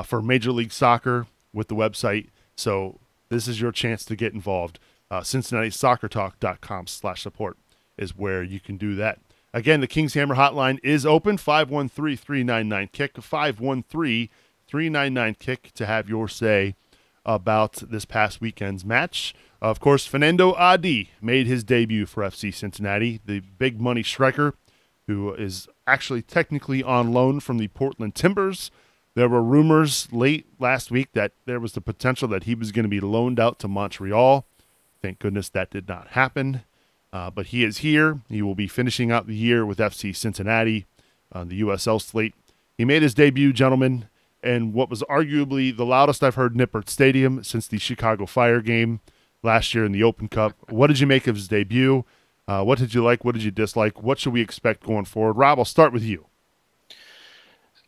for Major League Soccer with the website. So this is your chance to get involved. CincinnatiSoccerTalk.com/support is where you can do that. Again, the Kings Hammer Hotline is open, 513-399-KICK, 513-399-KICK to have your say about this past weekend's match. Of course, Fernando Adi made his debut for FC Cincinnati, the big money striker who is actually technically on loan from the Portland Timbers. There were rumors late last week that there was the potential that he was going to be loaned out to Montreal. Thank goodness that did not happen. But he is here. He will be finishing out the year with FC Cincinnati on the USL slate. He made his debut, gentlemen, in what was arguably the loudest I've heard Nippert Stadium since the Chicago Fire game last year in the Open Cup. What did you make of his debut? What did you like? What did you dislike? What should we expect going forward? Rob, I'll start with you.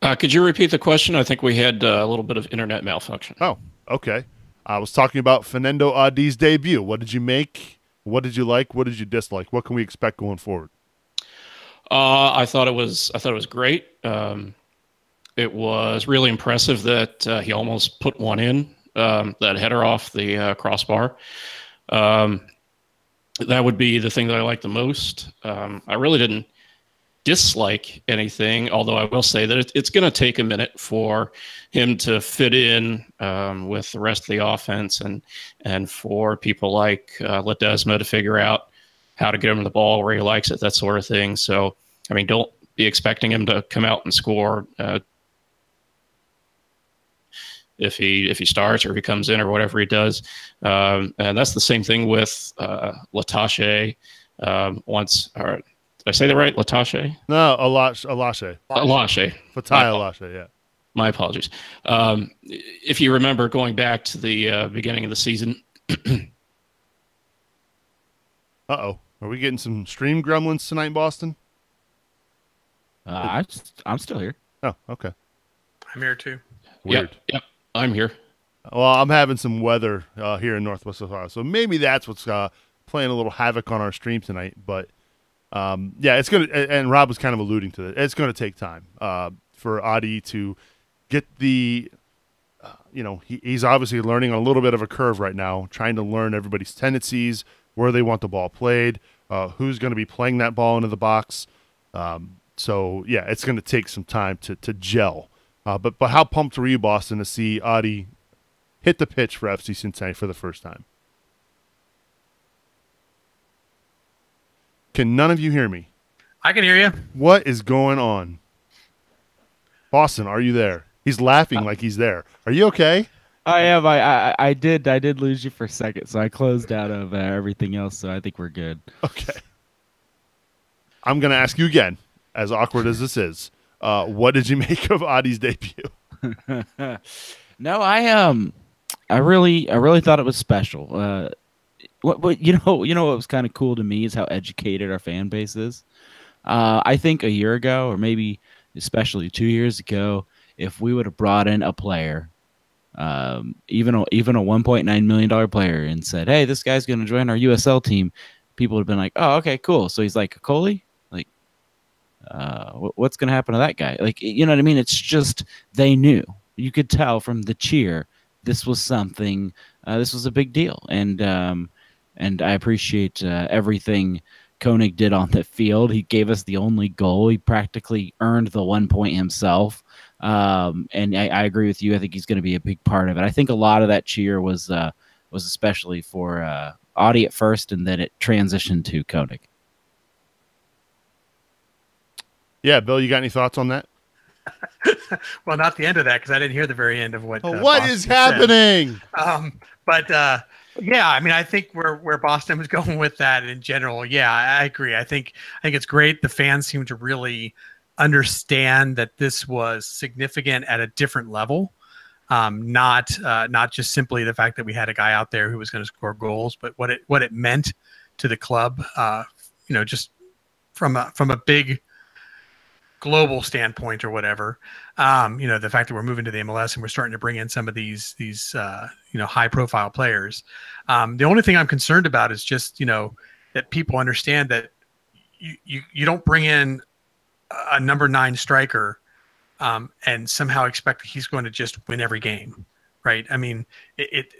Could you repeat the question? I think we had a little bit of internet malfunction. Oh, okay. I was talking about Fernando Adi's debut. What did you make? What did you like? What did you dislike? What can we expect going forward? I thought it was great. It was really impressive that he almost put one in, that header off the crossbar. That would be the thing that I liked the most. I really didn't dislike anything, although I will say that it's going to take a minute for him to fit in with the rest of the offense, and for people like Ledesma to figure out how to get him the ball where he likes it, that sort of thing. So, I mean, don't be expecting him to come out and score if he starts or if he comes in or whatever he does. And that's the same thing with Latache. Did I say that right? Latache? No, Alashe. Alashe. Fatai Alashe, yeah. My apologies. If you remember going back to the beginning of the season. Uh-oh. Are we getting some stream gremlins tonight in Boston? I'm still here. Oh, okay. I'm here too. Weird. Yep. I'm here. Well, I'm having some weather here in Northwest Ohio, so maybe that's what's playing a little havoc on our stream tonight. But yeah, it's gonna. And Rob was kind of alluding to it. It's going to take time for Adi to get the. He's obviously learning on a little bit of a curve right now, trying to learn everybody's tendencies, where they want the ball played, who's going to be playing that ball into the box. So yeah, it's going to take some time to gel. But how pumped were you, Boston, to see Adi hit the pitch for FC Cincinnati for the first time? Can none of you hear me? I can hear you. What is going on? Boston, are you there? He's laughing like he's there. Are you okay? I am. I did lose you for a second, so I closed out of everything else, so I think we're good. Okay. I'm going to ask you again, as awkward as this is. What did you make of Adi's debut? No, I really thought it was special. What what was kind of cool to me is how educated our fan base is. I think a year ago, or maybe especially 2 years ago, if we would have brought in a player, even a $1.9 million player, and said, "Hey, this guy's going to join our USL team," people would have been like, "Oh, okay, cool. So he's like a goalie." What's going to happen to that guy? Like, you know what I mean? It's just, they knew. You could tell from the cheer this was something. This was a big deal, and I appreciate everything Koenig did on the field. He gave us the only goal. He practically earned the 1 point himself. And I agree with you. I think he's going to be a big part of it. I think a lot of that cheer was especially for Adi at first, and then it transitioned to Koenig. Yeah, Bill, you got any thoughts on that? Well, not the end of that, because I didn't hear the very end of what. What is happening? But yeah, I mean, I think where Boston was going with that in general. Yeah, I agree. I think it's great. The fans seem to really understand that this was significant at a different level. Not just simply the fact that we had a guy out there who was going to score goals, but what it meant to the club. Just from a big global standpoint or whatever, the fact that we're moving to the MLS and we're starting to bring in some of these high profile players. The only thing I'm concerned about is just, that people understand that you don't bring in a number 9 striker and somehow expect that he's going to just win every game. Right. I mean,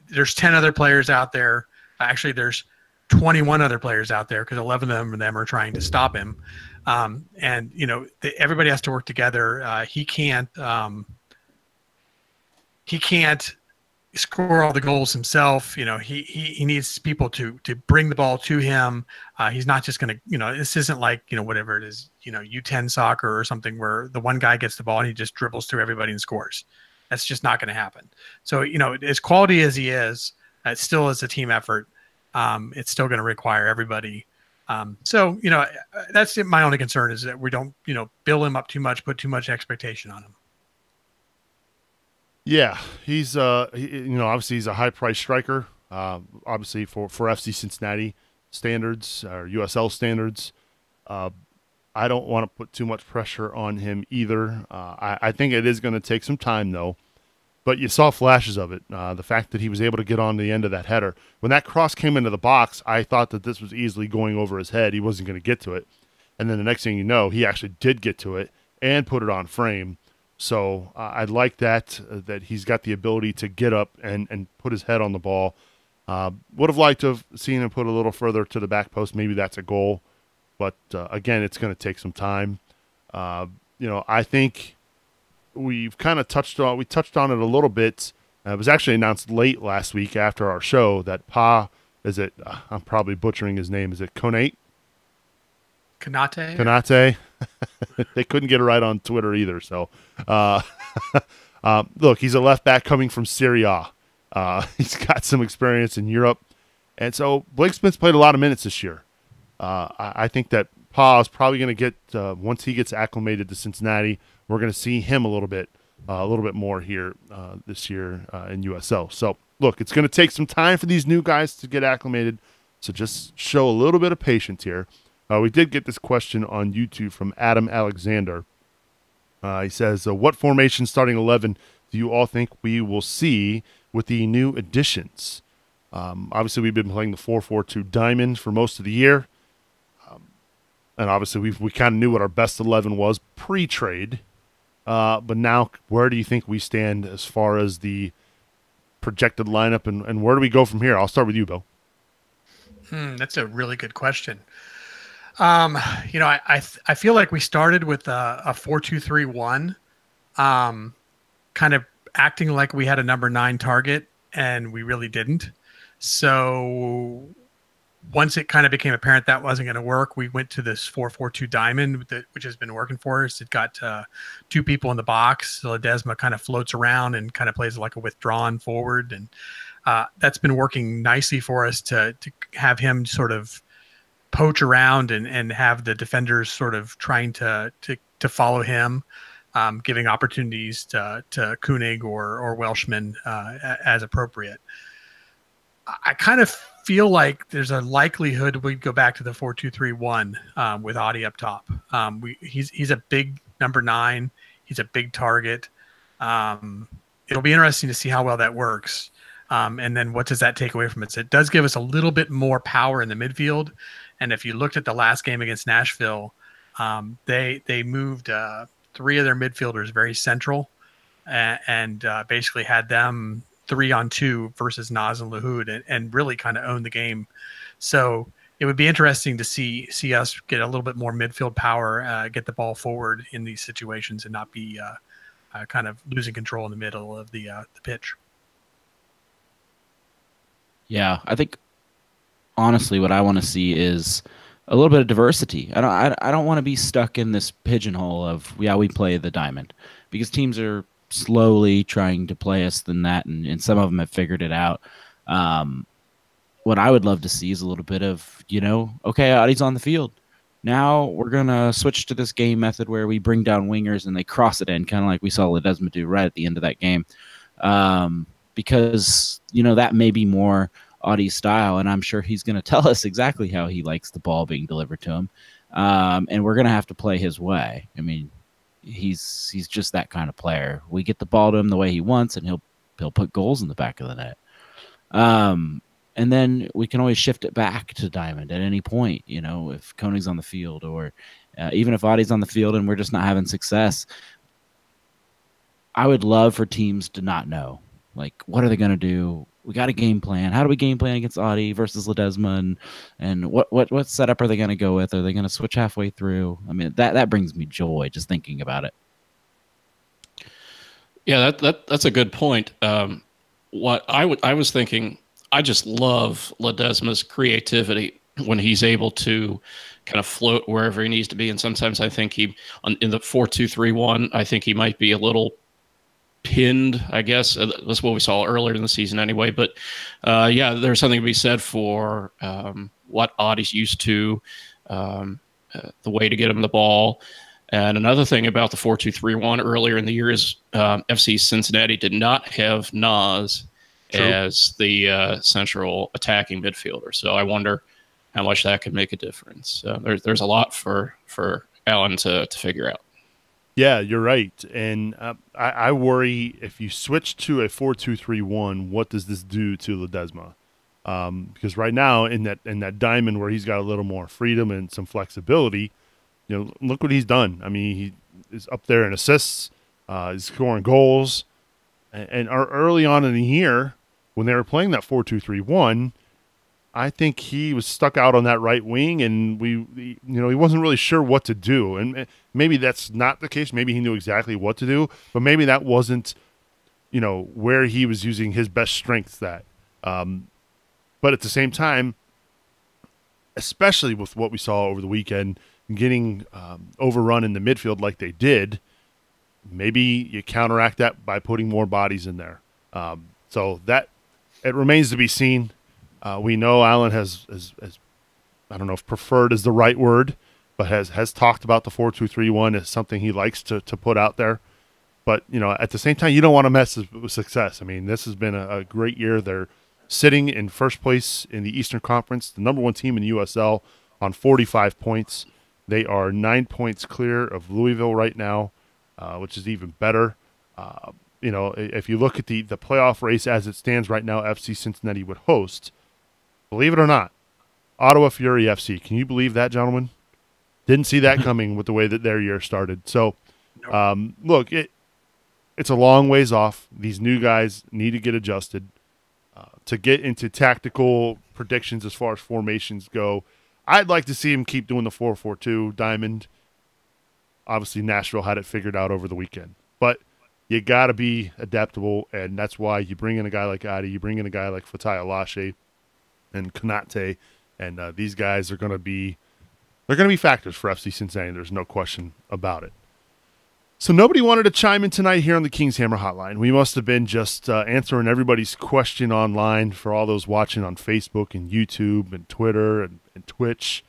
there's 10 other players out there. Actually, there's 21 other players out there, because 11 of them are trying to stop him. Everybody has to work together. He can't score all the goals himself. He needs people to bring the ball to him. He's not just going to, this isn't like, whatever it is, U10 soccer or something where the one guy gets the ball and he just dribbles through everybody and scores. That's just not going to happen. So, as quality as he is, it still is a team effort. It's still going to require everybody. So, that's my only concern, is that we don't, bill him up too much, put too much expectation on him. Yeah, he's obviously he's a high price striker. Obviously for FC Cincinnati standards or USL standards. I don't want to put too much pressure on him either. I think it is going to take some time though. But you saw flashes of it. The fact that he was able to get on the end of that header. When that cross came into the box, I thought that this was easily going over his head. He wasn't going to get to it. And then the next thing you know, he actually did get to it and put it on frame. So I like that he's got the ability to get up and put his head on the ball. Would have liked to have seen him put a little further to the back post. Maybe that's a goal. But, again, it's going to take some time. I think we've kind of touched on it a little bit. It was actually announced late last week after our show that I'm probably butchering his name. Is it Konate? Konate. They couldn't get it right on Twitter either. So, look, he's a left back coming from Serie A. He's got some experience in Europe. And so Blake Smith's played a lot of minutes this year. I think that Pa is probably going to get, once he gets acclimated to Cincinnati, we're going to see him a little bit more here this year in USL. So, look, it's going to take some time for these new guys to get acclimated. So just show a little bit of patience here. We did get this question on YouTube from Adam Alexander. He says, what formation starting 11 do you all think we will see with the new additions? Obviously, we've been playing the 4-4-2 diamond for most of the year. And obviously, we kind of knew what our best 11 was pre-trade. But now, where do you think we stand as far as the projected lineup, and where do we go from here? I'll start with you, Bill. That's a really good question. I feel like we started with a 4-2-3-1, kind of acting like we had a number 9 target, and we really didn't. So once it kind of became apparent that wasn't going to work, we went to this 4-4-2 diamond, which has been working for us. It got 2 people in the box. So Ledesma kind of floats around and kind of plays like a withdrawn forward, and that's been working nicely for us to have him sort of poach around and have the defenders sort of trying to follow him, giving opportunities to Koenig or Welshman as appropriate. I kind of feel like there's a likelihood we'd go back to the 4-2-3-1 with Adi up top. He's a big number 9. He's a big target. It'll be interesting to see how well that works. And then what does that take away from it? So it does give us a little bit more power in the midfield. And if you looked at the last game against Nashville, they moved 3 of their midfielders very central and basically had them 3-on-2 versus Nas and Lahoud and really kind of own the game. So it would be interesting to see us get a little bit more midfield power, get the ball forward in these situations and not be kind of losing control in the middle of the pitch. Yeah, I think honestly what I want to see is a little bit of diversity. I don't want to be stuck in this pigeonhole of we play the diamond, because teams are slowly trying to play us than that, and some of them have figured it out. What I would love to see is a little bit of, okay, Adi's on the field. Now we're going to switch to this game method where we bring down wingers and they cross it in, kind of like we saw Ledesma do right at the end of that game. Because, that may be more Adi's style, and I'm sure he's going to tell us exactly how he likes the ball being delivered to him. And we're going to have to play his way. I mean, he's just that kind of player. We get the ball to him the way he wants, and he'll put goals in the back of the net. And then we can always shift it back to diamond at any point, if Koenig's on the field, or even if Adi's on the field and we're just not having success. I would love for teams to not know, like, what are they going to do? We got a game plan. How do we game plan against Adi versus Ledesma? And what setup are they going to go with? Are they going to switch halfway through? I mean, that brings me joy just thinking about it. Yeah, that's a good point. What I was thinking, I just love Ledesma's creativity when he's able to kind of float wherever he needs to be. And sometimes I think in the 4-2-3-1, I think he might be a little pinned, I guess. That's what we saw earlier in the season anyway. But yeah, there's something to be said for what Adi's used to, the way to get him the ball. And another thing about the 4-2-3-1 earlier in the year is FC Cincinnati did not have Nas as the central attacking midfielder. So I wonder how much that could make a difference. There's a lot for Allen to figure out. Yeah, you're right. And I worry if you switch to a 4-2-3-1, what does this do to Ledesma? Because right now in that diamond where he's got a little more freedom and some flexibility, look what he's done. I mean, he is up there in assists, he's scoring goals. And early on in the year, when they were playing that 4-2-3-1, I think he was stuck out on that right wing, and he wasn't really sure what to do. And maybe that's not the case. Maybe he knew exactly what to do, but maybe that wasn't, where he was using his best strengths at. But at the same time, especially with what we saw over the weekend getting overrun in the midfield like they did, maybe you counteract that by putting more bodies in there. So that it remains to be seen. We know Allen has I don't know if preferred is the right word, but has talked about the 4-2-3-1 as something he likes to put out there. But, at the same time, you don't want to mess with success. I mean, this has been a great year. They're sitting in first place in the Eastern Conference, the number one team in USL on 45 points. They are 9 points clear of Louisville right now, which is even better. If you look at the playoff race as it stands right now, FC Cincinnati would host. Believe it or not, Ottawa Fury FC. Can you believe that, gentlemen? Didn't see that coming with the way that their year started. So, look, it's a long ways off. These new guys need to get adjusted. To get into tactical predictions as far as formations go, I'd like to see him keep doing the 4-4-2 diamond. Obviously, Nashville had it figured out over the weekend. But you got to be adaptable, and that's why you bring in a guy like Adi, you bring in a guy like Fatai Alashe and Konate, and these guys are going to be factors for FC Cincinnati. There's no question about it. So nobody wanted to chime in tonight here on the Kings Hammer Hotline. We must have been just answering everybody's question online for all those watching on Facebook and YouTube and Twitter and Twitch.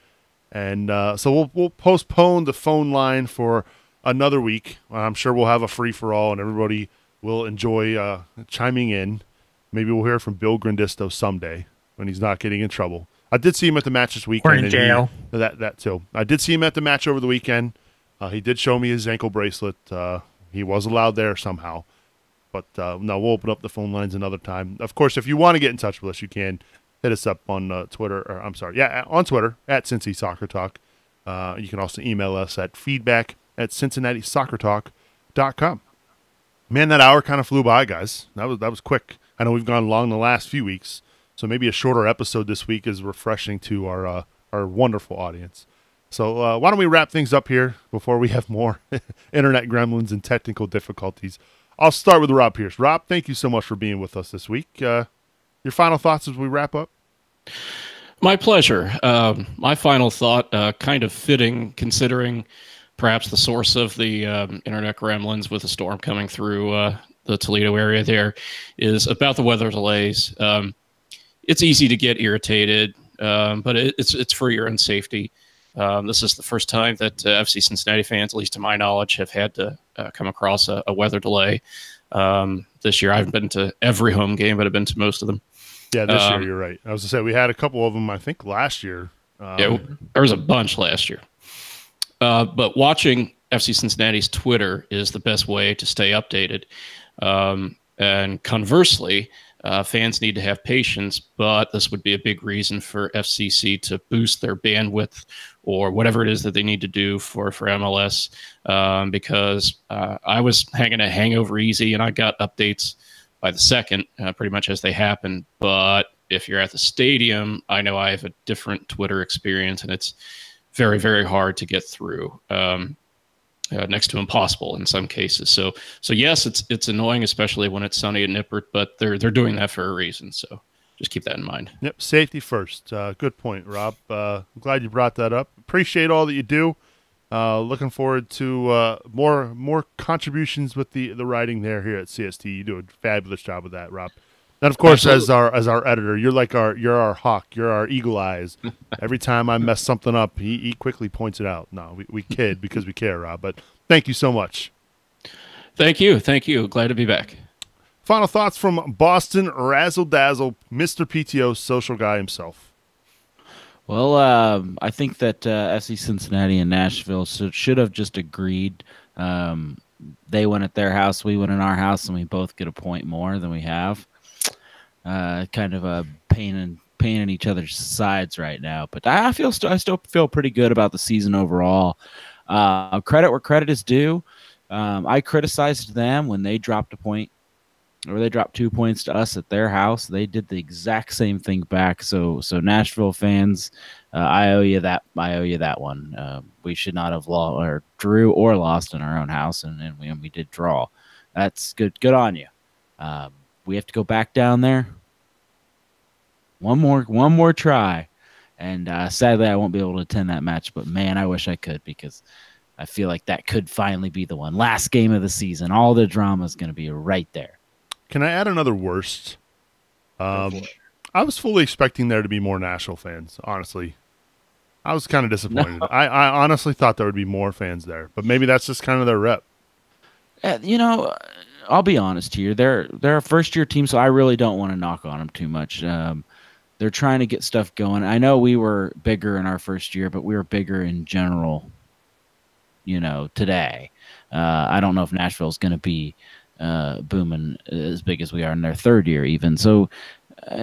And so we'll postpone the phone line for another week. I'm sure we'll have a free-for-all, and everybody will enjoy chiming in. Maybe we'll hear from Bill Grandisto someday when he's not getting in trouble. I did see him at the match this weekend. Or in jail. That too. I did see him at the match over the weekend. He did show me his ankle bracelet. He was allowed there somehow. But no, we'll open up the phone lines another time. Of course, if you want to get in touch with us, you can hit us up on Twitter. On Twitter, at Cincy Soccer Talk. You can also email us at feedback@CincinnatiSoccerTalk.com. Man, that hour kind of flew by, guys. That was quick. I know we've gone long the last few weeks, so maybe a shorter episode this week is refreshing to our wonderful audience. So why don't we wrap things up here before we have more internet gremlins and technical difficulties. I'll start with Rob Pierce. Rob, thank you so much for being with us this week. Your final thoughts as we wrap up? My pleasure. My final thought, kind of fitting considering perhaps the source of the internet gremlins with a storm coming through the Toledo area there, is about the weather delays. It's easy to get irritated, but it's for your own safety. This is the first time that FC Cincinnati fans, at least to my knowledge, have had to come across a weather delay. This year, I haven't been to every home game, but I've been to most of them. Yeah, this year, you're right. I was going to say, we had a couple of them, I think, last year. Yeah, there was a bunch last year. But watching FC Cincinnati's Twitter is the best way to stay updated. And conversely, fans need to have patience, but this would be a big reason for FCC to boost their bandwidth or whatever it is that they need to do for MLS, because I was hanging a hangover easy and I got updates by the second, pretty much as they happen. But if you're at the stadium, I know I have a different Twitter experience, and it's very, very hard to get through. Next to impossible in some cases. So yes, it's annoying, especially when it's sunny at Nippert, but they're doing that for a reason. So just keep that in mind. Yep, safety first. Good point, Rob. I'm glad you brought that up. Appreciate all that you do. Looking forward to more contributions with the writing here at CST. You do a fabulous job with that, Rob. And of course, Absolutely. as our editor, you're our hawk, you're our eagle eyes. Every time I mess something up, he quickly points it out. No, we kid because we care, Rob. But thank you so much. Thank you. Glad to be back. Final thoughts from Boston Razzle Dazzle, Mr. PTO, social guy himself. Well, I think that FC Cincinnati and Nashville should have just agreed. They went at their house, we went in our house, and we both get a point more than we have. Kind of a pain in each other's sides right now, but I still feel pretty good about the season overall. Credit where credit is due. I criticized them when they dropped a point, or they dropped 2 points to us at their house. They did the exact same thing back. So Nashville fans, I owe you that. I owe you that one. We should not have drew or lost in our own house, and we did draw. That's good. Good on you. We have to go back down there. One more try, And sadly, I won't be able to attend that match. But man, I wish I could, because I feel like that could finally be the one. Last game of the season. All the drama is going to be right there. Can I add another worst? I was fully expecting there to be more Nashville fans, honestly. I was kind of disappointed. No. I honestly thought there would be more fans there, but maybe that's just kind of their rep. You know, I'll be honest here. They're a first-year team, so I really don't want to knock on them too much. They're trying to get stuff going. I know we were bigger in our first year, but we were bigger in general, today. I don't know if Nashville's going to be booming as big as we are in their third year even. So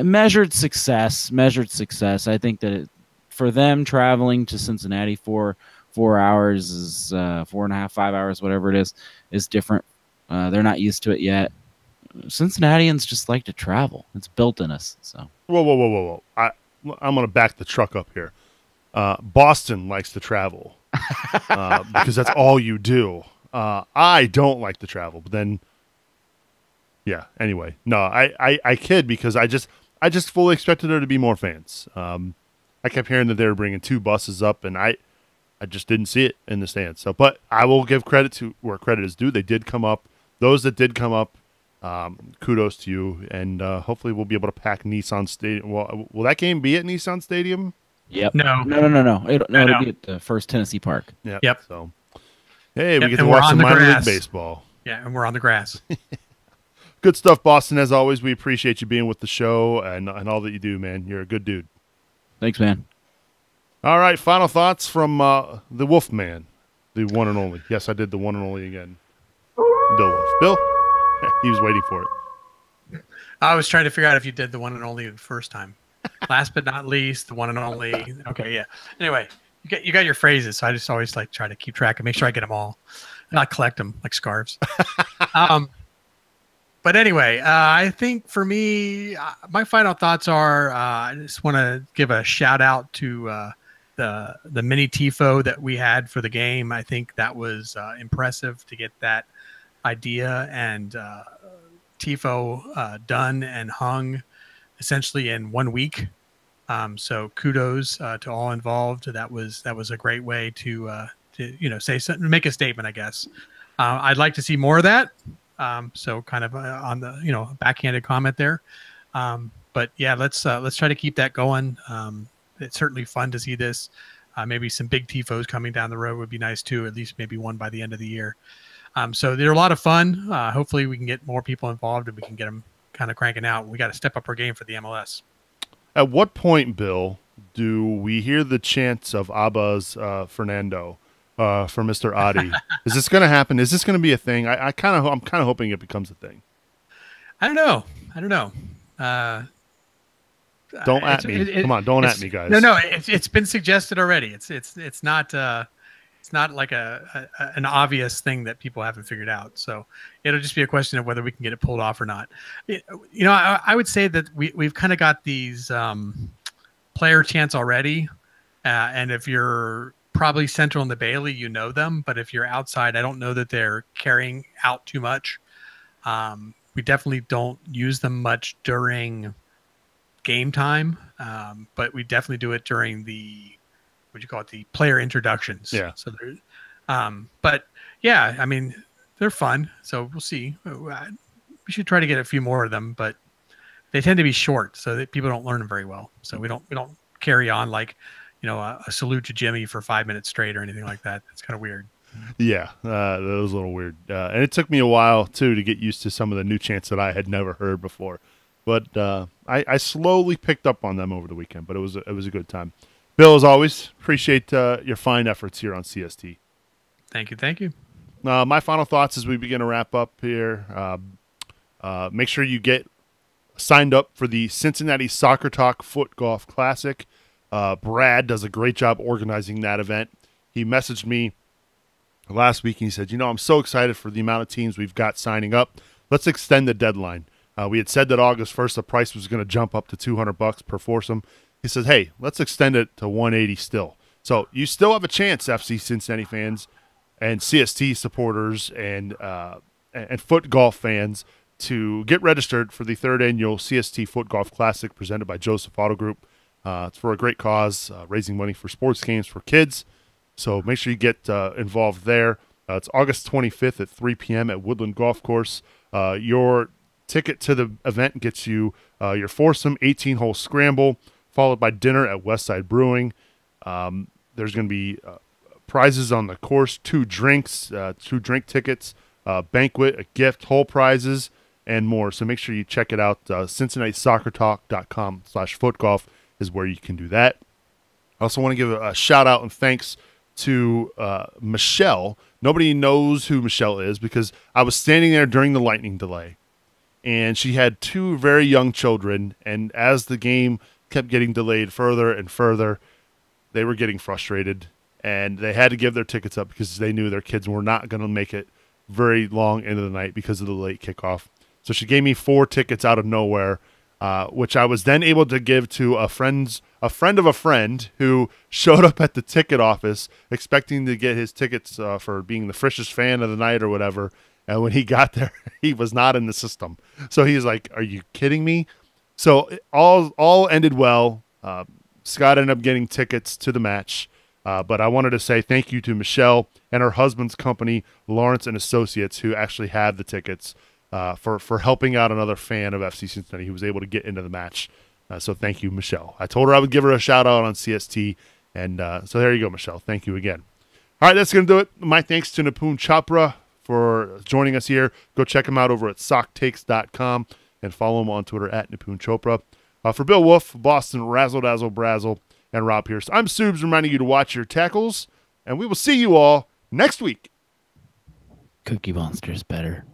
measured success. I think that for them traveling to Cincinnati for 4 hours is 4.5, 5 hours, whatever it is different. They're not used to it yet. Cincinnatians just like to travel. It's built in us. So Whoa. I'm going to back the truck up here. Boston likes to travel because that's all you do. I don't like to travel, but then, yeah. Anyway, no, I kid, because I just fully expected there to be more fans. I kept hearing that they were bringing 2 buses up, and I just didn't see it in the stands. So, but I will give credit to where credit is due. They did come up. Those that did come up, kudos to you, and hopefully we'll be able to pack Nissan Stadium. Well, will that game be at Nissan Stadium? Yep. No. It'll be at the First Tennessee Park. Yep. So, hey, we get to and watch we're some on the minor league grass. baseball. Yeah, and we're on the grass. Good stuff, Boston. As always, we appreciate you being with the show and all that you do, man. You're a good dude. Thanks, man. All right, final thoughts from the Wolf Man, the one and only. Yes, I did the one and only again. Bill Wolf. Bill? He was waiting for it. I was trying to figure out if you did the one and only the first time. Last but not least, the one and only. Okay, yeah. Anyway, you got your phrases, so I just always try to keep track and make sure I get them all, not collect them like scarves. But anyway, I think for me, my final thoughts are I just want to give a shout out to the mini tifo that we had for the game. I think that was impressive to get that idea and tifo done and hung essentially in 1 week. So kudos to all involved. That was a great way to say something, make a statement, I guess. I'd like to see more of that. So kind of on the backhanded comment there. But yeah, let's try to keep that going. It's certainly fun to see this. Maybe some big tifos coming down the road would be nice too. At least maybe one by the end of the year. So they're a lot of fun. Hopefully we can get more people involved and we can get them kind of cranking out. We got to step up our game for the MLS. At what point, Bill, do we hear the chants of Abba's Fernando for Mr. Adi? Is this going to happen? Is this going to be a thing? I'm kind of hoping it becomes a thing. I don't know. Don't at me. Come on, don't at me, guys. No. It's been suggested already. It's not like an obvious thing that people haven't figured out. So it'll just be a question of whether we can get it pulled off or not. I would say that we've kind of got these player chants already, and if you're probably central in the Bailey, you know them. But if you're outside, I don't know that they're carrying out too much. We definitely don't use them much during game time, but we definitely do it during the the player introductions. Yeah. So but yeah, I mean, they're fun. So we'll see. We should try to get a few more of them, but they tend to be short, so that people don't learn them very well. So we don't carry on like a salute to Jimmy for 5 minutes straight or anything like that. It's kind of weird. Yeah, that was a little weird. And it took me a while, too, to get used to some of the new chants that I had never heard before. But I slowly picked up on them over the weekend, but it was a good time. Bill, as always, appreciate your fine efforts here on CST. Thank you. My final thoughts as we begin to wrap up here. Make sure you get signed up for the Cincinnati Soccer Talk Foot Golf Classic. Brad does a great job organizing that event. He messaged me last week and he said, I'm so excited for the amount of teams we've got signing up. Let's extend the deadline. We had said that August 1st, the price was going to jump up to $200 per foursome. He says, hey, let's extend it to $180 still. So you still have a chance, FC Cincinnati fans and CST supporters and foot golf fans, to get registered for the third annual CST Foot Golf Classic presented by Joseph Auto Group. It's for a great cause, raising money for sports games for kids. So make sure you get involved there. It's August 25th at 3 p.m. at Woodland Golf Course. Your ticket to the event gets you your foursome 18-hole scramble, followed by dinner at Westside Brewing. There's going to be prizes on the course, 2 drinks, 2 drink tickets, banquet, a gift, whole prizes, and more. So make sure you check it out. CincinnatiSoccerTalk.com/footgolf is where you can do that. I also want to give a shout out and thanks to Michelle. Nobody knows who Michelle is because I was standing there during the lightning delay, and she had 2 very young children, and as the game kept getting delayed further and further, they were getting frustrated, and they had to give their tickets up because they knew their kids were not going to make it very long into the night because of the late kickoff. So she gave me 4 tickets out of nowhere, which I was then able to give to a friend of a friend who showed up at the ticket office expecting to get his tickets for being the freshest fan of the night or whatever. And when he got there, he was not in the system. So he's like, "Are you kidding me?" So all ended well. Scott ended up getting tickets to the match. But I wanted to say thank you to Michelle and her husband's company, Lawrence and Associates, who actually had the tickets for helping out another fan of FC Cincinnati who was able to get into the match. So thank you, Michelle. I told her I would give her a shout out on CST, and so there you go, Michelle. Thank you again. All right, that's going to do it. My thanks to Nipun Chopra for joining us here. Go check him out over at socktakes.com and follow him on Twitter at Nipun Chopra. For Bill Wolf, Boston Razzle Dazzle Brazzle, and Rob Pierce, I'm Subes reminding you to watch your tackles, and we will see you all next week. Cookie Monster's better.